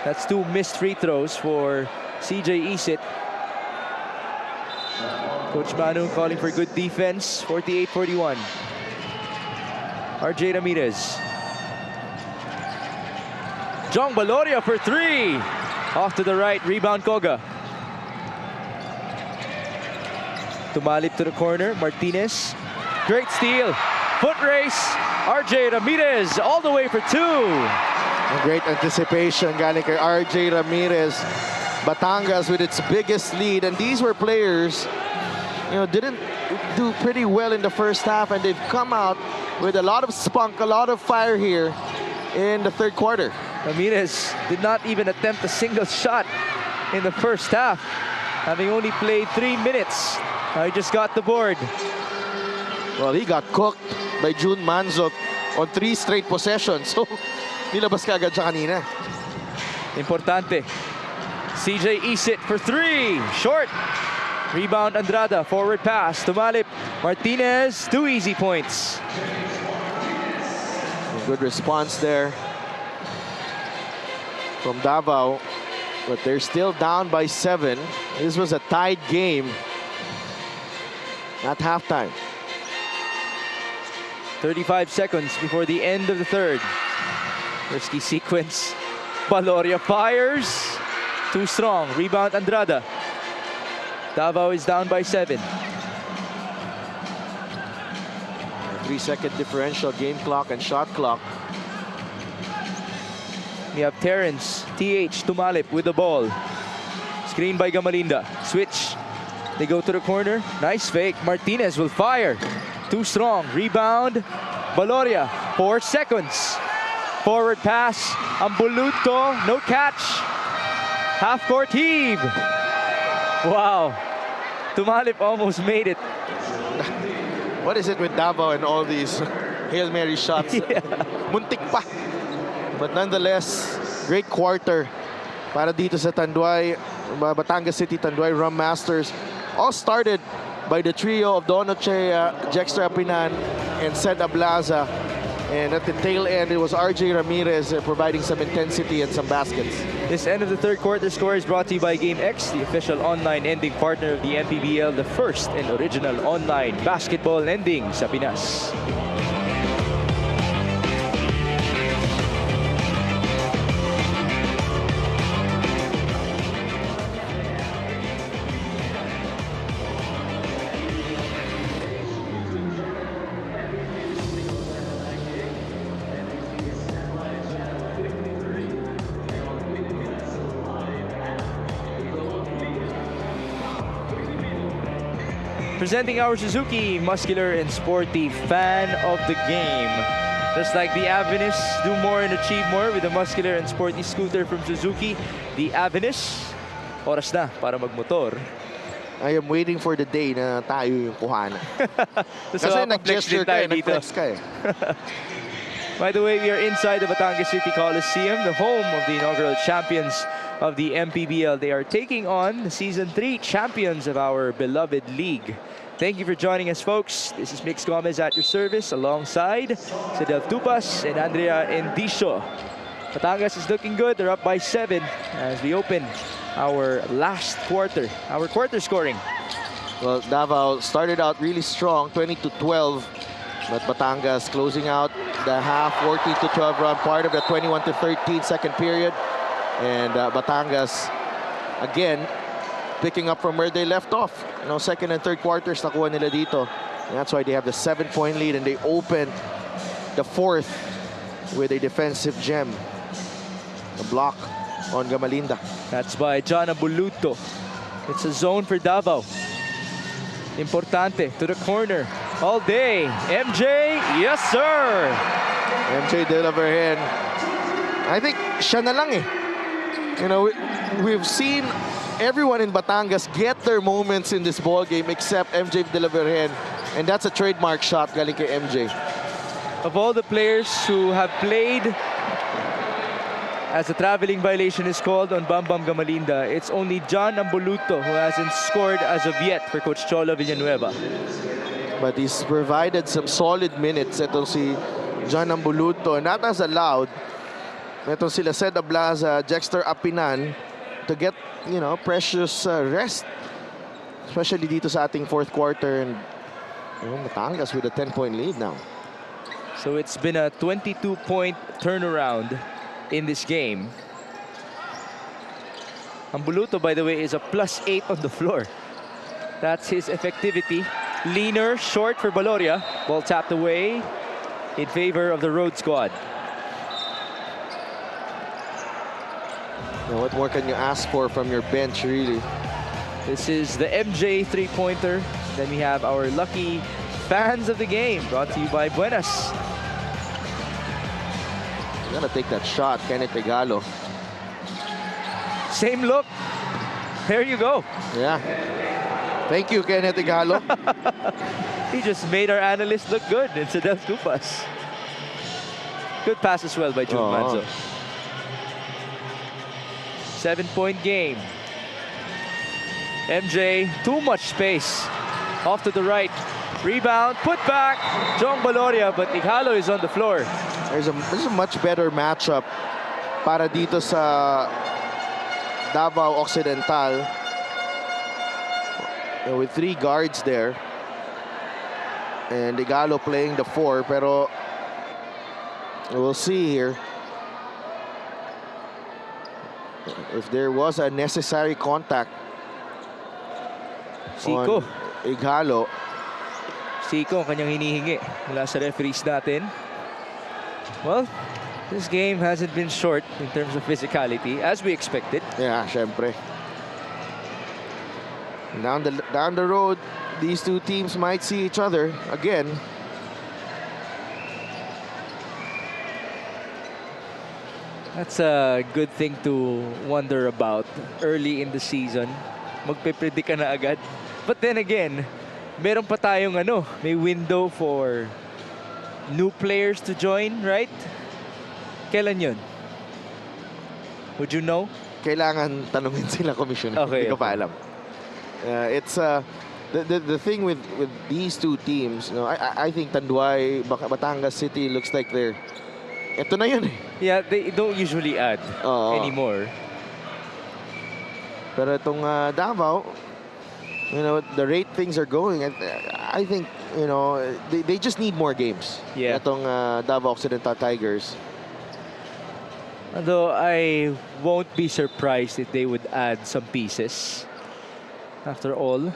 That's 2 missed free throws for CJ Isit. Coach Manu calling for good defense, 48-41. RJ Ramirez. Jong Baloria for 3. Off to the right, rebound Koga. Tumalip to the corner, Martinez. Great steal, foot race. RJ Ramirez all the way for 2. A great anticipation galing kay RJ Ramirez. Batangas with its biggest lead, and these were players, you know, didn't do pretty well in the first half, and they've come out with a lot of spunk, a lot of fire here in the third quarter. Ramirez did not even attempt a single shot in the first half, having only played 3 minutes. Now he just got the board. Well, he got cooked by June Manzo on 3 straight possessions. So, nilabas ka agad siya kanina. Importante. CJ Isit for 3. Short. Rebound Andrada. Forward pass. Tumalip. Martinez. 2 easy points. Good response there from Davao. But they're still down by 7. This was a tied game at halftime. 35 seconds before the end of the third. Risky sequence. Baloria fires. Too strong. Rebound Andrada. Davao is down by 7. 3-second differential game clock and shot clock. We have Terrence, TH, Tumalip with the ball. Screen by Gamalinda. Switch. They go to the corner. Nice fake. Martinez will fire. Too strong. Rebound. Baloria. 4 seconds. Forward pass. Ambuluto. No catch. Half-court heave. Wow. Tumalip almost made it. What is it with Davao and all these Hail Mary shots? Yeah. Muntik pa. But nonetheless, great quarter para dito sa Tanduay, Batangas City Tanduay Rum Masters. All started by the trio of Don Ochea, Jexter Apinan, and Sed Ablaza. And at the tail end, it was RJ Ramirez providing some intensity and some baskets. This end of the third quarter score is brought to you by GameX, the official online ending partner of the MPBL, the first and original online basketball ending sa Pinas. Presenting our Suzuki, muscular and sporty fan of the game. Just like the Avenus, do more and achieve more with the muscular and sporty scooter from Suzuki. The Avenus, oras na para magmotor. I am waiting for the day na tayo yung kuhanan. So, Kasi nag-gesture ka, nag-flex ka eh. By the way, we are inside the Batangas City Coliseum, the home of the inaugural champions of the MPBL. They are taking on the Season 3 champions of our beloved league. Thank you for joining us, folks. This is Mix Gomez at your service alongside Sedel Tupas and Andrea Endicio. Batangas is looking good. They're up by 7 as we open our last quarter, our quarter scoring. Well, Davao started out really strong, 20-12. But Batangas closing out the half, 14-12 run, part of the 21-13 second period. And Batangas, again, picking up from where they left off. You know, second and third quarters, nakuha nila dito. And that's why they have the 7-point lead, and they open the fourth with a defensive gem. A block on Gamalinda. That's by John Abuluto. It's a zone for Davao. Importante, to the corner. All day. MJ, yes sir! MJ De La Vergen. I think siya na lang eh. You know, we've seen everyone in Batangas get their moments in this ball game except MJ De La Vergen. And that's a trademark shot galing kay MJ. Of all the players who have played as a traveling violation is called on Bambam Gamalinda, it's only John Ambuluto who hasn't scored as of yet for Coach Cholo Villanueva. But he's provided some solid minutes. Ito si John Ambuluto, not as allowed. Ito sila Sed Ablaza, Jexter Apinan to get, you know, precious rest. Especially dito sa ating fourth quarter. And you know, Batangas with a 10-point lead now. So it's been a 22-point turnaround in this game. Ambuluto, by the way, is a +8 on the floor. That's his effectivity. Leaner, short for Baloria. Ball tapped away in favor of the road squad. Now, what more can you ask for from your bench, really? This is the MJ three-pointer. Then we have our lucky fans of the game, brought to you by Buenas. Gonna take that shot, Kenneth Igalo. Same look. There you go. Yeah. Thank you, Kenneth Igalo. He just made our analyst look good in Sedel Tupas. Good pass as well by June Manzo. 7-point game. MJ, too much space. Off to the right. Rebound, put back. Jong Baloria, but Igalo is on the floor. There's a much better matchup para dito sa Davao Occidental. With 3 guards there. and Igalo playing the 4, pero we'll see here if there was a necessary contact Siko. on Igalo. Siko ang kanyang hinihingi mula sa referees natin. Well, this game hasn't been short in terms of physicality, as we expected. Yeah, syempre. Down the road, these two teams might see each other again. That's a good thing to wonder about early in the season. Magpe-predict ka na agad. But then again, meron pa tayong may window for new players to join, right? Kailan yun? Would you know? Kailangan tanungin sila, Commissioner. Okay, Hindi ko pa alam. It's the thing with these two teams. I think Tanduay, Batangas City looks like they're. Ito na yun. Yeah, they don't usually add anymore. Pero itong Davao, the rate things are going. I think they just need more games. Yeah. Itong Davao Occidental Tigers. Although I won't be surprised if they would add some pieces. After all,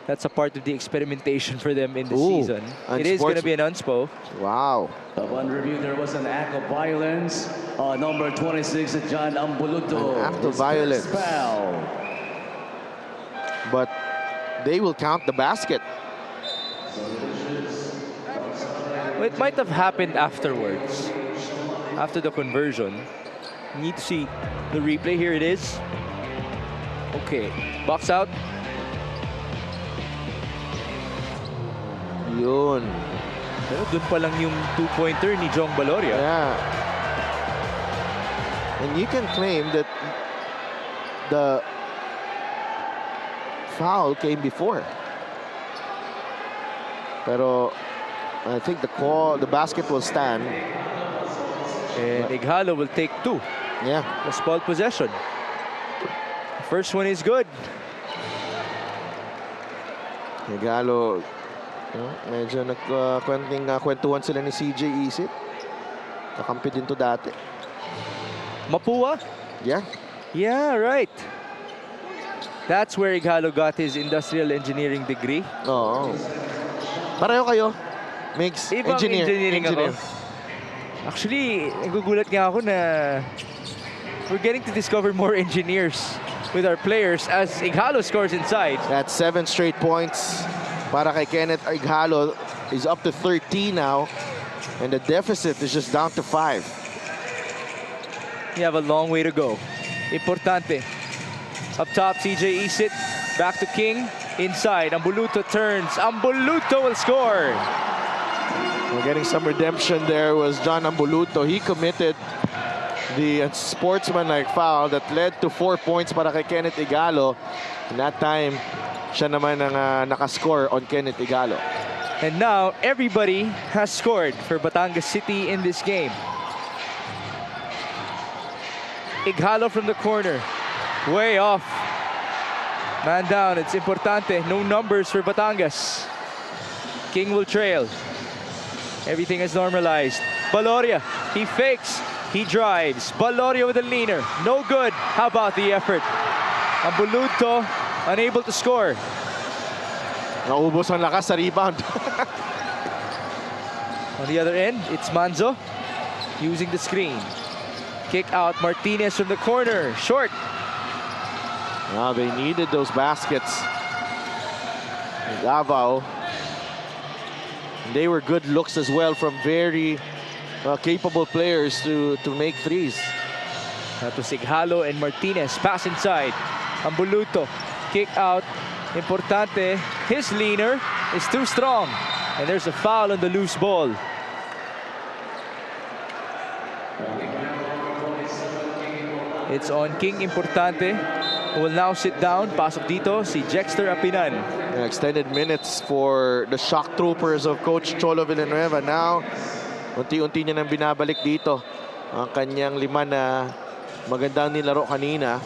that's a part of the experimentation for them in the season. It is going to be an unspo. Wow. Upon review, there was an act of violence. Number 26, John Ambuluto. An act of violence. Foul. But they will count the basket. It might have happened afterwards. After the conversion. You need to see the replay. Here it is. Okay. Box out. Yun. Pero dun pa lang yung two-pointer ni Jong Baloria. Yeah. And you can claim that the foul came before. Pero I think the basket will stand. And Ighalo will take 2. Yeah. Plus ball possession. The first one is good. Igalo, medyo kwentuhan sila ni CJ Isit. Kakampi din to dati. Mapua? Yeah. Yeah, right. That's where Ighalo got his industrial engineering degree. Oo. Pareho kayo. Mix. Ibang engineering ako. Actually, nagugulat nga ako na we're getting to discover more engineers with our players as Ighalo scores inside. That's 7 straight points para kay Kenneth Ighalo. He's up to 13 now. And the deficit is just down to 5. You have a long way to go. Importante. Up top, CJ Isit. Back to King. Inside, Ambuluto turns. Ambuluto will score. We're getting some redemption there was John Ambuluto. He committed the sportsmanlike foul that led to 4 points para kay Kenneth Ighalo. And that time, siya naman ang nakascore on Kenneth Ighalo. And now, everybody has scored for Batangas City in this game. Ighalo from the corner. Way off. Man down, it's importante. No numbers for Batangas. King will trail. Everything is normalized. Baloria, he fakes, he drives. Baloria with a leaner, no good. How about the effort? Ambuluto, unable to score. Naubos ang lakas sa rebound. On the other end, it's Manzo using the screen. Kick out Martinez from the corner, short. Now they needed those baskets. Davao. They were good looks as well from very capable players to make threes. That was Ighalo and Martinez. Pass inside. Ambuluto. Kick out. Importante. His leaner is too strong. And there's a foul on the loose ball. It's on King Importante, who will now sit down. Pasok dito si Jexter Apinan. Extended minutes for the shock troopers of Coach Cholo Villanueva. Now, unti-unti niya nang binabalik dito ang kanyang 5 na magandang nilaro kanina.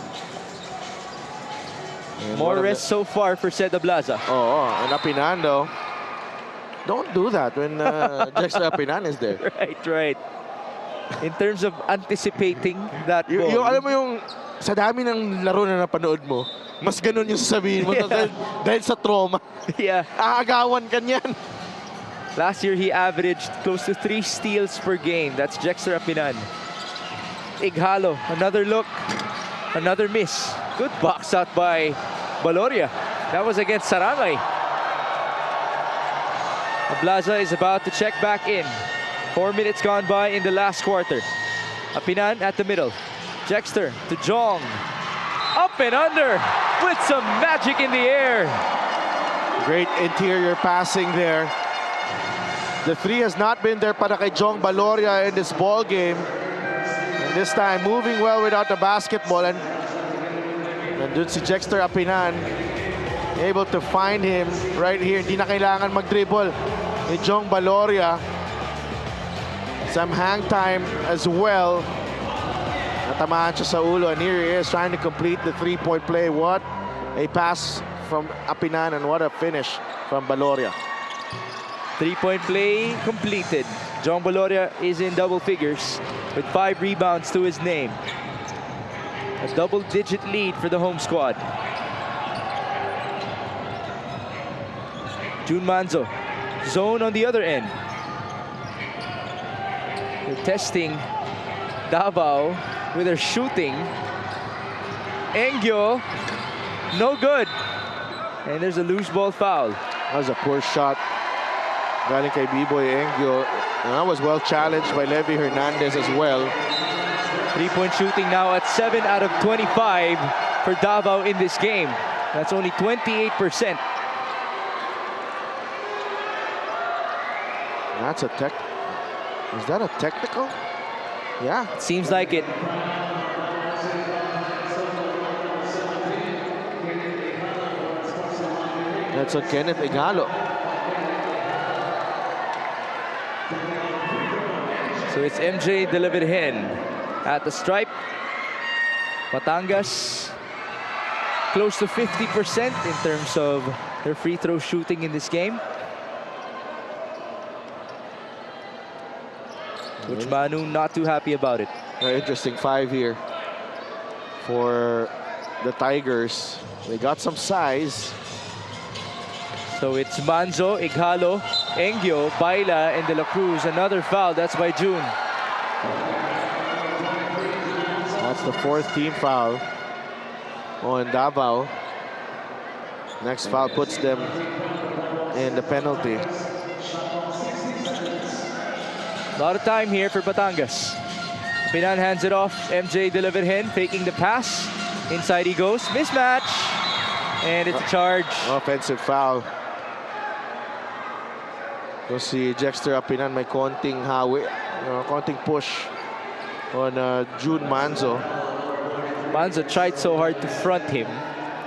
More rest so far for Seda Blaza. Oo, and Apinando. Don't do that when Jexter Apinan is there. Right. In terms of anticipating that ball. Yung alam mo yung sa dami ng laro na napanood mo, mas ganun yung sasabihin mo dahil sa trauma. Yeah. Aagawan ka niyan. Last year, he averaged close to 3 steals per game. That's Jexter Apinan. Ighalo, another look, another miss. Good box out by Baloria. That was against Sarangay. Ablaza is about to check back in. 4 minutes gone by in the last quarter. Apinan at the middle. Jexter to Jong. Up and under with some magic in the air. Great interior passing there. The three has not been there para kay Jong Baloria in this ball game. And this time moving well without the basketball. And nandun si Jexter Apinan. Able to find him right here. Hindi na kailangan mag-dribble ni Jong Baloria. Some hang time as well. Natamaan siya sa ulo. And here he is trying to complete the three-point play. What a pass from Apinan and what a finish from Baloria. Three-point play completed. Jong Baloria is in double figures with 5 rebounds to his name. A double-digit lead for the home squad. June Manzo, zone on the other end. They're testing Davao with their shooting. Engyo, no good. And there's a loose ball foul. That was a poor shot. Galing kay B-Boy Engyo. And that was well challenged by Levy Hernandez as well. Three-point shooting now at 7 out of 25 for Davao in this game. That's only 28%. That's a tech. Is that a technical? Yeah. Seems like it. That's a Kenneth Ighalo. So it's MJ delivered hen at the stripe. Batangas close to 50% in terms of their free throw shooting in this game. Which Manu not too happy about it. Very interesting 5 here for the Tigers. They got some size. So it's Manzo, Ighalo, Engyo, Baila, and De La Cruz. Another foul. That's by June. That's the 4th team foul on Davao. Next foul puts them in the penalty. A lot of time here for Batangas. Pinan hands it off. MJ delivered hen, faking the pass. Inside he goes. Mismatch. And it's a charge. Offensive foul. You'll see Jexter Apinan may konting hawi, konting push on June Manzo. Manzo tried so hard to front him,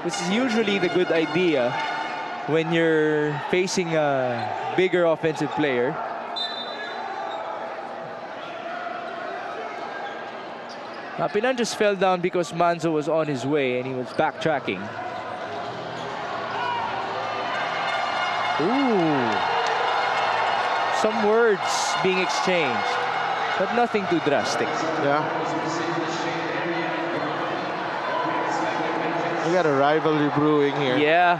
which is usually the good idea when you're facing a bigger offensive player. Pinan just fell down because Manzo was on his way and he was backtracking. Ooh. Some words being exchanged, but nothing too drastic. Yeah. We got a rivalry brewing here. Yeah.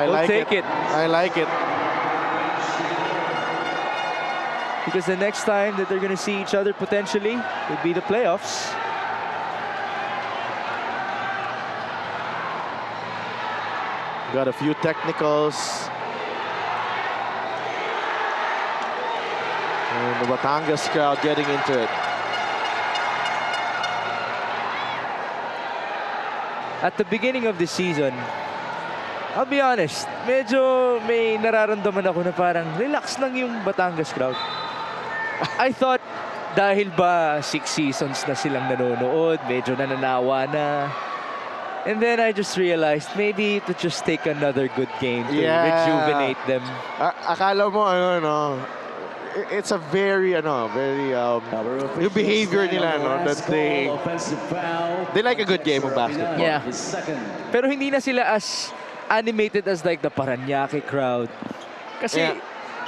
We'll take it. I like it. Because the next time that they're going to see each other potentially would be the playoffs. Got a few technicals. And the Batangas crowd getting into it. At the beginning of the season, I'll be honest, medyo may nararamdaman ako na parang relax lang yung Batangas crowd. I thought dahil ba 6 seasons na silang nanonood, medyo nananawa na. And then I just realized maybe to just take another good game to rejuvenate them. Akala mo it's a very new behavior nila that they like a good game of basketball. Yeah. Pero hindi na sila as animated as like the Parañaque crowd Kasi,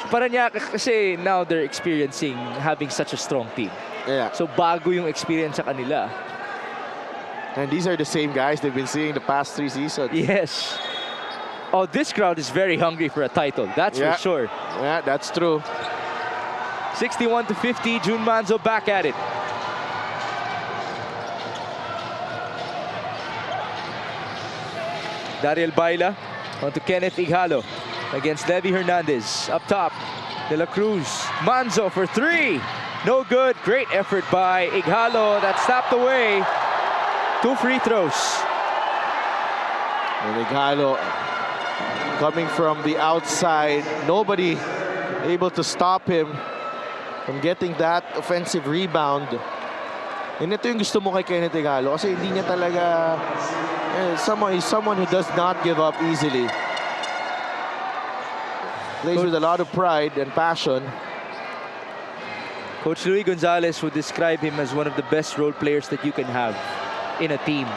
Paranaque, kasi now they're experiencing having such a strong team. Yeah. So bago yung experience sa kanila. And these are the same guys they've been seeing the past 3 seasons. Yes. Oh, this crowd is very hungry for a title. That's for sure. Yeah, that's true. 61-50, June Manzo back at it. Dariel Baila onto Kenneth Ighalo against Levi Hernandez. Up top, De La Cruz. Manzo for 3. No good. Great effort by Ighalo. That snapped away. 2 free throws. And Ighalo coming from the outside. Nobody able to stop him from getting that offensive rebound. And ito yung gusto mo kay Kenneth Ighalo kasi hindi niya talaga someone who does not give up easily. Plays with a lot of pride and passion. Coach Luis Gonzalez would describe him as one of the best role players that you can have in a team.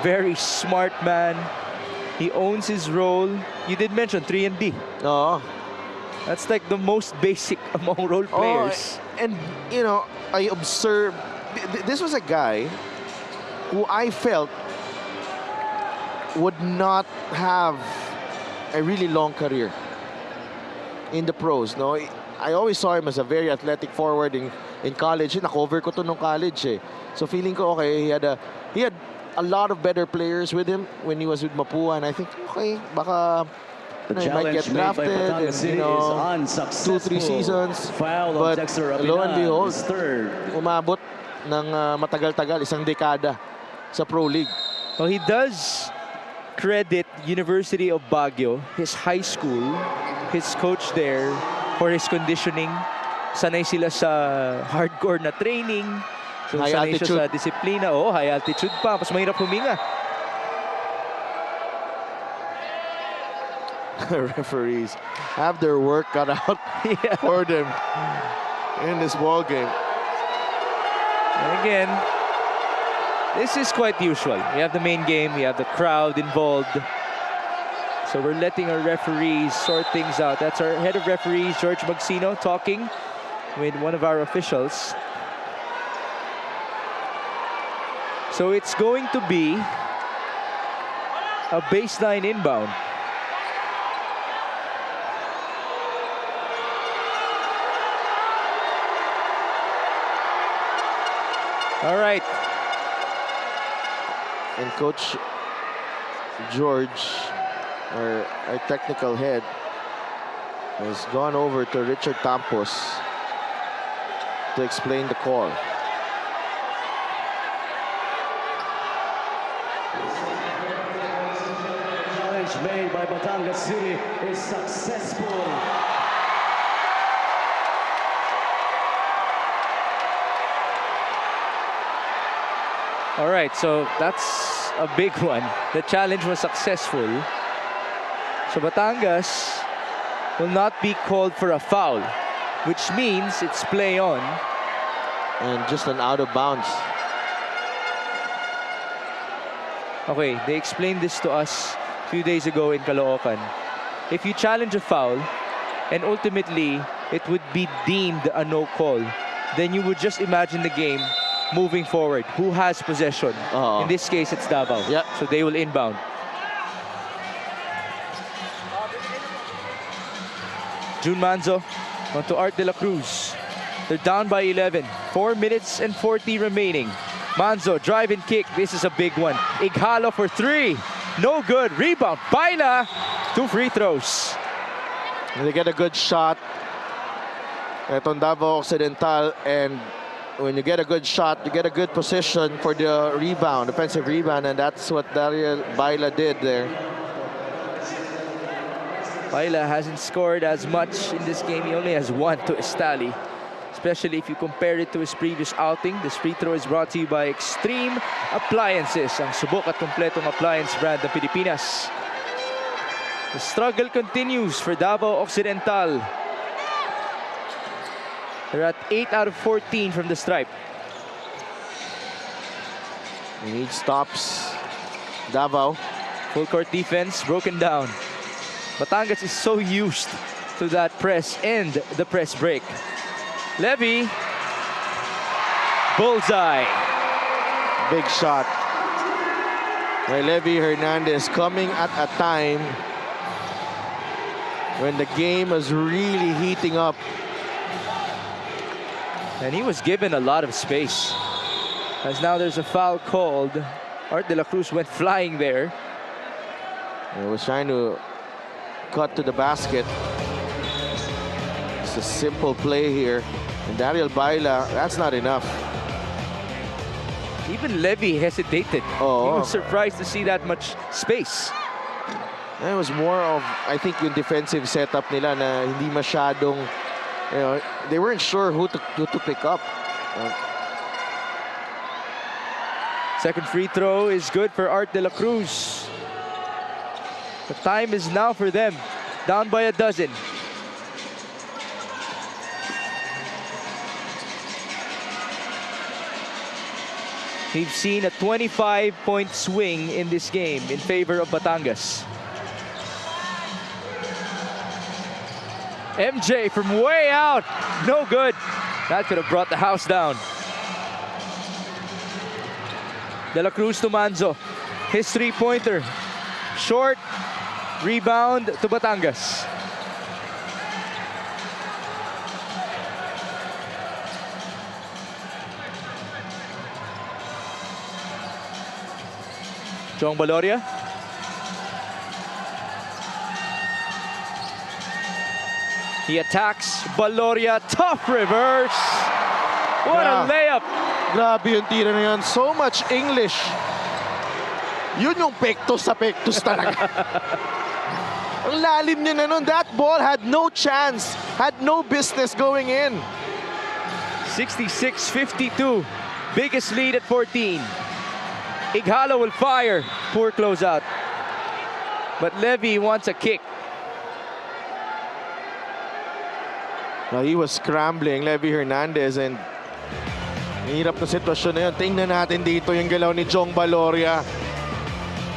Very smart man. He owns his role. You did mention 3 and D. Oo. That's like the most basic among role players. And, you know, I observed, this was a guy who I felt would not have a really long career in the pros. No, I always saw him as a very athletic forward in college. Na-cover ko to nung college eh. So feeling ko, okay, he had a lot of better players with him when he was with Mapua. And I think, okay, baka he might get drafted and, you know, 2-3 seasons. But lo and behold, umabot ng matagal-tagal, isang dekada sa Pro League. Well, he does credit University of Baguio, his high school, his coach there, for his conditioning. Sanay sila sa hardcore na training. So High sanay altitude. siya sa disiplina. Oh, high altitude pa. Mas mahirap huminga. Referees have their work cut out for them in this ball game. And again, this is quite usual. We have the main game, we have the crowd involved. So we're letting our referees sort things out. That's our head of referees, George Magsino, talking with one of our officials. So it's going to be a baseline inbound. All right. And Coach George, our technical head, has gone over to Richard Campos to explain the call. Challenge made by Batangas City is successful. All right, so that's a big one. The challenge was successful. So Batangas will not be called for a foul, which means it's play on. And just an out of bounds. Okay, they explained this to us a few days ago in Caloocan. If you challenge a foul and ultimately it would be deemed a no call, then you would just imagine the game moving forward. Who has possession? In this case, it's Davao. Yeah. So they will inbound. June Manzo onto Art De La Cruz. They're down by 11. 4 minutes and 40 remaining. Manzo, drive and kick. This is a big one. Ighalo for 3. No good. Rebound. Baila. 2 free throws. And they get a good shot. Etong Davao Occidental, and when you get a good shot, you get a good position for the rebound, offensive rebound, and that's what Dariel Baila did there. Baila hasn't scored as much in this game. He only has 1 to his tally. Especially if you compare it to his previous outing. This free throw is brought to you by Extreme Appliances, ang subok at kompletong appliance brand ng Pilipinas. The struggle continues for Davao Occidental. They're at 8 out of 14 from the stripe. He needs stops. Davao. Full court defense broken down. Batangas is so used to that press and the press break. Levy. Bullseye. Big shot by Levy Hernandez, coming at a time when the game is really heating up. And he was given a lot of space. As now there's a foul called. Art de la Cruz went flying there. He was trying to cut to the basket. It's a simple play here. And Daniel Baila, that's not enough. Even Levy hesitated. Oh. He was surprised to see that much space. It was more of, I think, yung defensive setup nila na hindi masyadong, you know, they weren't sure who to pick up. Second free throw is good for Art de la Cruz. The time is now for them. Down by a dozen. We've seen a 25-point swing in this game in favor of Batangas. MJ from way out. No good. That could have brought the house down. De la Cruz to Manzo. His three-pointer. Short. Rebound to Batangas. Jong Baloria. He attacks. Baloria, tough reverse. What a layup. Grabe yung tira na yun. So much English. Yun yung pektos sa pektos talaga. Ang lalim niya na nun. That ball had no chance. Had no business going in. 66-52. Biggest lead at 14. Ighalo will fire. Poor closeout. But Levy wants a kick. Now he was scrambling, Levy Hernandez, and hirap na sitwasyon na yun. Tingnan natin dito yung galaw ni Jong Baloria.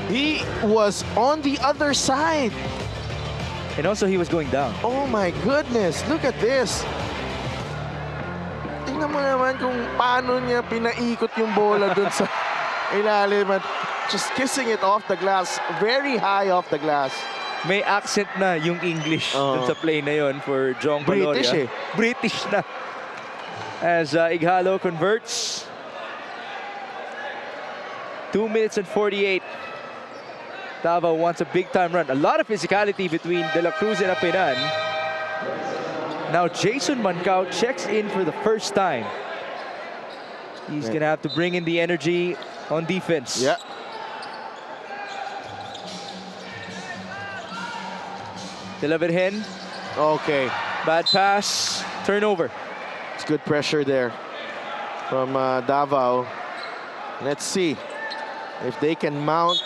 He was on the other side. And also he was going down. Oh my goodness, look at this. Tingnan mo naman kung paano niya pinaikot yung bola dun sa ilalim at just kissing it off the glass, very high off the glass. May accent na yung English dun sa play na yon for Jong Baloria. British eh. British na. As Ighalo converts. 2 minutes and 48. Davao wants a big-time run. A lot of physicality between De La Cruz and Apinan. Now Jason Mancao checks in for the first time. He's going to have to bring in the energy on defense. Yeah. De La Virgen. Okay. Bad pass. Turnover. It's good pressure there from Davao. Let's see if they can mount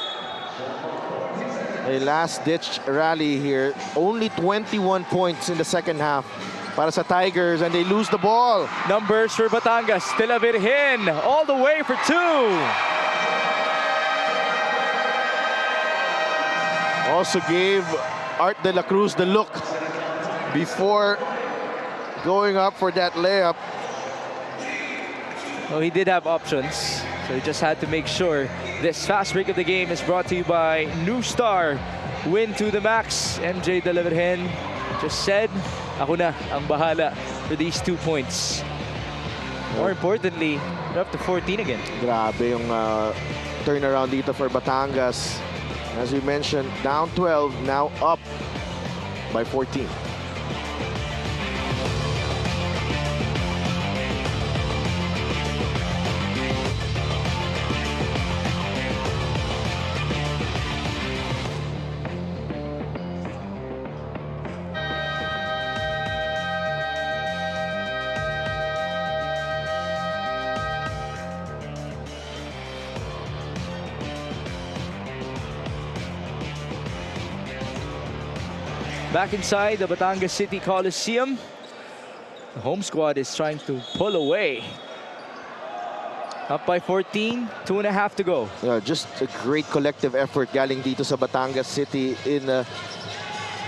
a last-ditch rally here. Only 21 points in the second half para sa Tigers, and they lose the ball. Numbers for Batangas. De La Virgen all the way for two. Also gave Art de la Cruz the look before going up for that layup. Well, he did have options, so he just had to make sure. This fast break of the game is brought to you by New Star. Win to the max. MJ De La Virgen just said, ako na ang bahala for these 2 points. More importantly, they're up to 14 again. Grabe yung turnaround dito for Batangas. As we mentioned, down 12, now up by 14. Back inside the Batangas City Coliseum. The home squad is trying to pull away. Up by 14, 2.5 to go. Yeah, just a great collective effort galing dito sa Batangas City in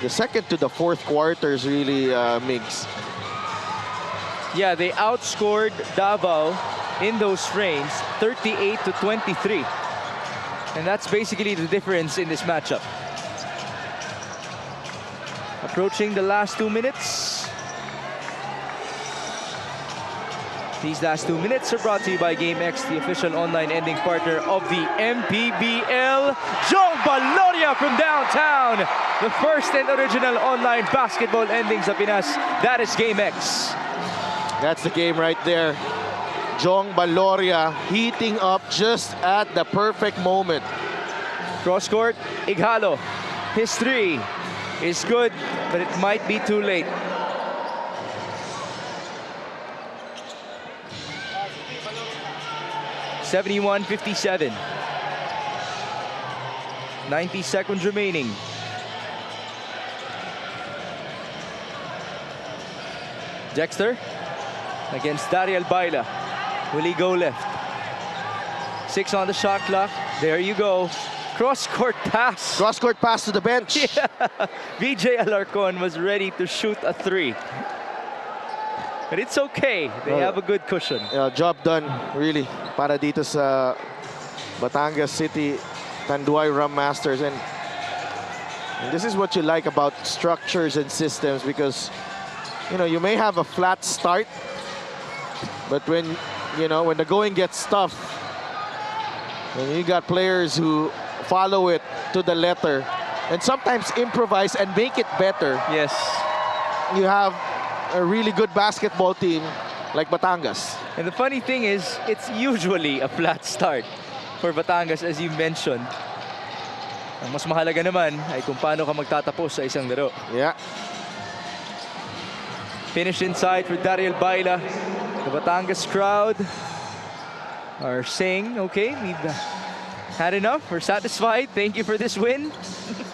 the second to the fourth quarters really, Migs. Yeah, they outscored Davao in those frames 38-23. And that's basically the difference in this matchup. Approaching the last 2 minutes. These last 2 minutes are brought to you by GameX, the official online ending partner of the MPBL. Jong Baloria from downtown. The first and original online basketball ending sa Pinas. That is GameX. That's the game right there. Jong Baloria heating up just at the perfect moment. Cross court, Ighalo. His three is good, but it might be too late. (71-57). 90 seconds remaining. Dexter against Dariel Baila. Will he go left? 6 on the shot clock. There you go. Cross-court pass. Cross-court pass to the bench. Yeah. VJ Alarcon was ready to shoot a 3. But it's okay. They have a good cushion. Job done, really, para dito sa Batangas City Tanduay Ram Masters. And this is what you like about structures and systems, because you may have a flat start, but when when the going gets tough, and you got players who follow it to the letter and sometimes improvise and make it better. Yes. You have a really good basketball team like Batangas. And the funny thing is, it's usually a flat start for Batangas, as you mentioned. Ang mas mahalaga naman ay kung paano ka magtatapos sa isang laro. Yeah. Finish inside for Dariel Baila. The Batangas crowd are saying, okay, we've had enough. We're satisfied. Thank you for this win.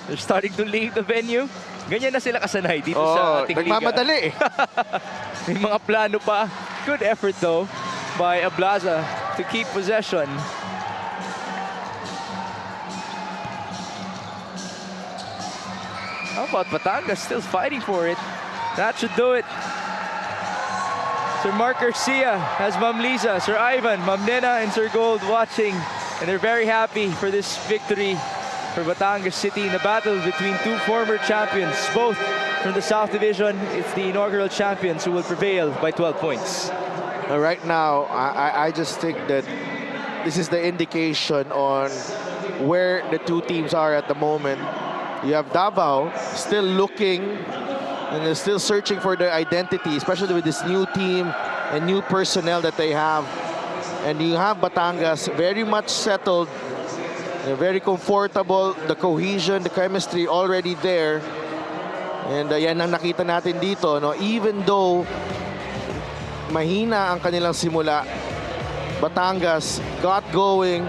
They're starting to leave the venue. Ganyan na sila kasanay dito sa ating liga. Nagmamadali eh. May mga plano pa. Good effort though by Ablaza to keep possession. How about Batangas still fighting for it? That should do it. Sir Mark Garcia has Ma'am Liza, Sir Ivan, Ma'am Nena, and Sir Gold watching. And they're very happy for this victory for Batangas City in the battle between two former champions, both from the South Division. It's the inaugural champions who will prevail by 12 points. Right now, I just think that this is the indication on where the two teams are at the moment. You have Davao still looking and they're still searching for their identity, especially with this new team and new personnel that they have. And you have Batangas very much settled, very comfortable, the cohesion, the chemistry already there. And yan ang nakita natin dito, no? Even though mahina ang kanilang simula, Batangas got going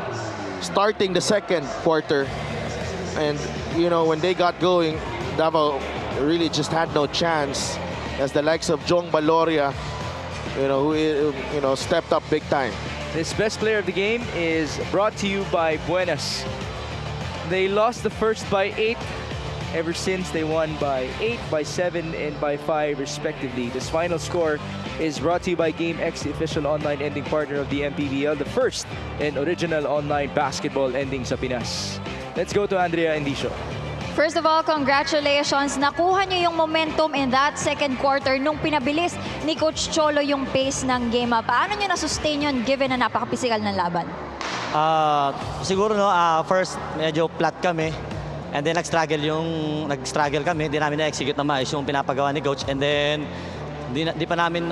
starting the second quarter. And when they got going, Davao really just had no chance, as the likes of Jong Baloria, who stepped up big time. This best player of the game is brought to you by Buenas. They lost the first by 8. Ever since they won by 8, by 7, and by 5 respectively. This final score is brought to you by GameX, the official online ending partner of the MPBL, the first and original online basketball ending sa Pinas. Let's go to Andrea Indicio. First of all, congratulations. Nakuha niyo yung momentum in that second quarter nung pinabilis ni Coach Cholo yung pace ng game. Paano niyo na-sustain yun given na napaka-physical ng laban? Siguro first medyo flat kami. And then nag-struggle kami. Hindi namin na-execute na maayos yung pinapagawa ni Coach. And then di pa namin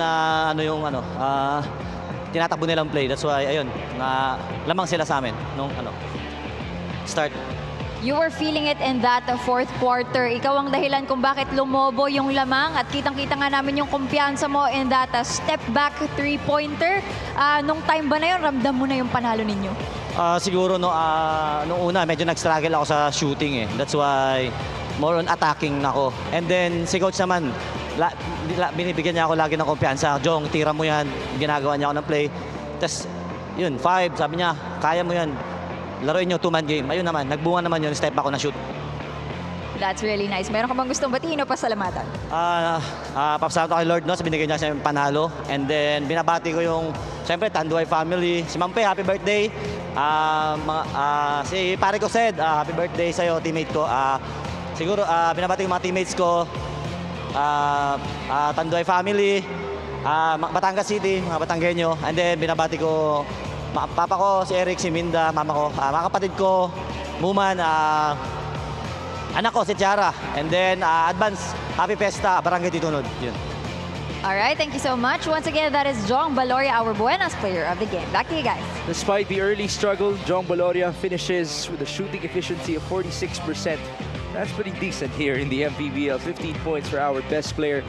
tinatakbo nilang play. That's why lamang sila sa amin nung start. You were feeling it in that fourth quarter. Ikaw ang dahilan kung bakit lumobo yung lamang at kitang-kita nga namin yung kumpiyansa mo in that step back three-pointer. Nung time ba na yun, ramdam mo na yung panalo ninyo? Siguro nung una medyo nag-struggle ako sa shooting eh. That's why more on attacking ako. And then si coach naman, binibigyan niya ako lagi ng kumpiyansa. Jong, tira mo yan. Ginagawa niya ako ng play. Tapos yun, 5, sabi niya, kaya mo yan. Laruin nyo 2-man game. Ayun naman, nagbunga naman yun, step back ako na shoot. That's really nice. Meron ka bang gustong batiin o pasalamatan? Papasalamat ako kay Lord, no, sa binigay niya sa panalo. And then, binabati ko yung, siyempre, Tanduay family. Si Mampe, happy birthday. Si pare ko Sed, happy birthday sa'yo, teammate ko. Siguro, binabati ko mga teammates ko. Tanduay family. Batangas City, mga Batanggenyo. And then, binabati ko papa ko, si Eric, si Minda, mama ko, mga kapatid ko, Muman, anak ko, si Tiara. And then, advance, happy Festa, Barangay Titunod. Yun. All right, thank you so much. Once again, that is Jong Baloria, our Buenas player of the game. Back to you guys. Despite the early struggle, Jong Baloria finishes with a shooting efficiency of 46%. That's pretty decent here in the MPBL. 15 points for our best player.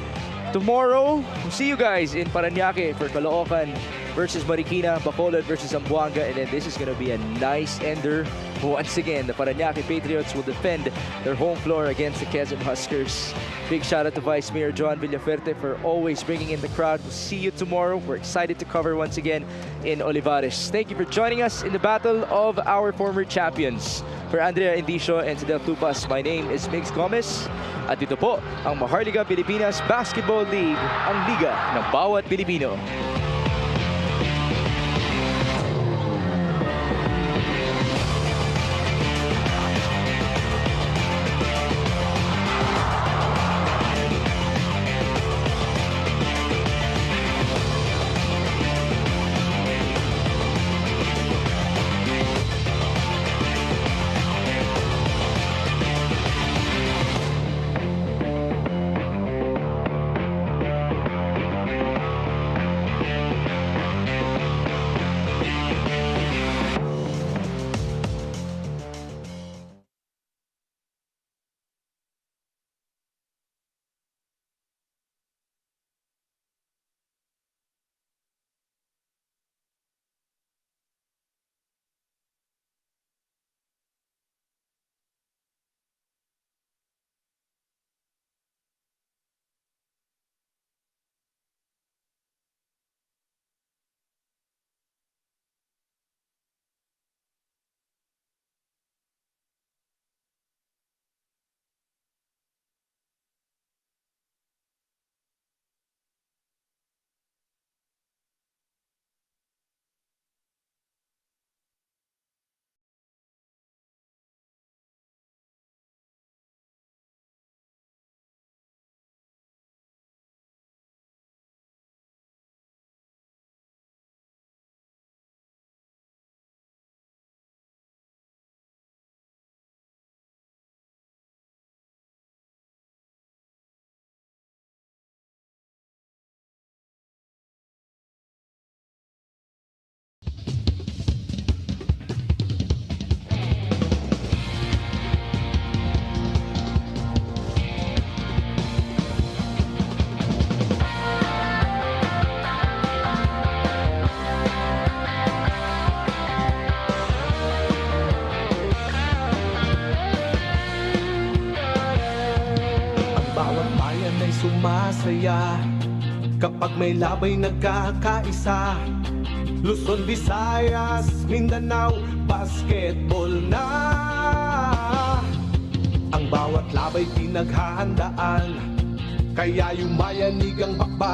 Tomorrow, we'll see you guys in Parañaque for Caloocan versus Marikina, Bacolod versus Zamboanga, and then this is going to be a nice ender. Once again, the Parañaque Patriots will defend their home floor against the Quezon Huskers. Big shout out to Vice Mayor John Villaferte for always bringing in the crowd. We'll see you tomorrow. We're excited to cover once again in Olivares. Thank you for joining us in the battle of our former champions. For Andrea Indicio and Sidel Tupas, my name is Migs Gomez. At dito po, ang Maharlika Pilipinas Basketball League, ang liga ng bawat Pilipino. Sumasaya kapag may labay nagkakaisa. Luzon, Visayas, Mindanao, basketball na. Ang bawat labay pinaghahandaan, kaya yumayanig ang bakba.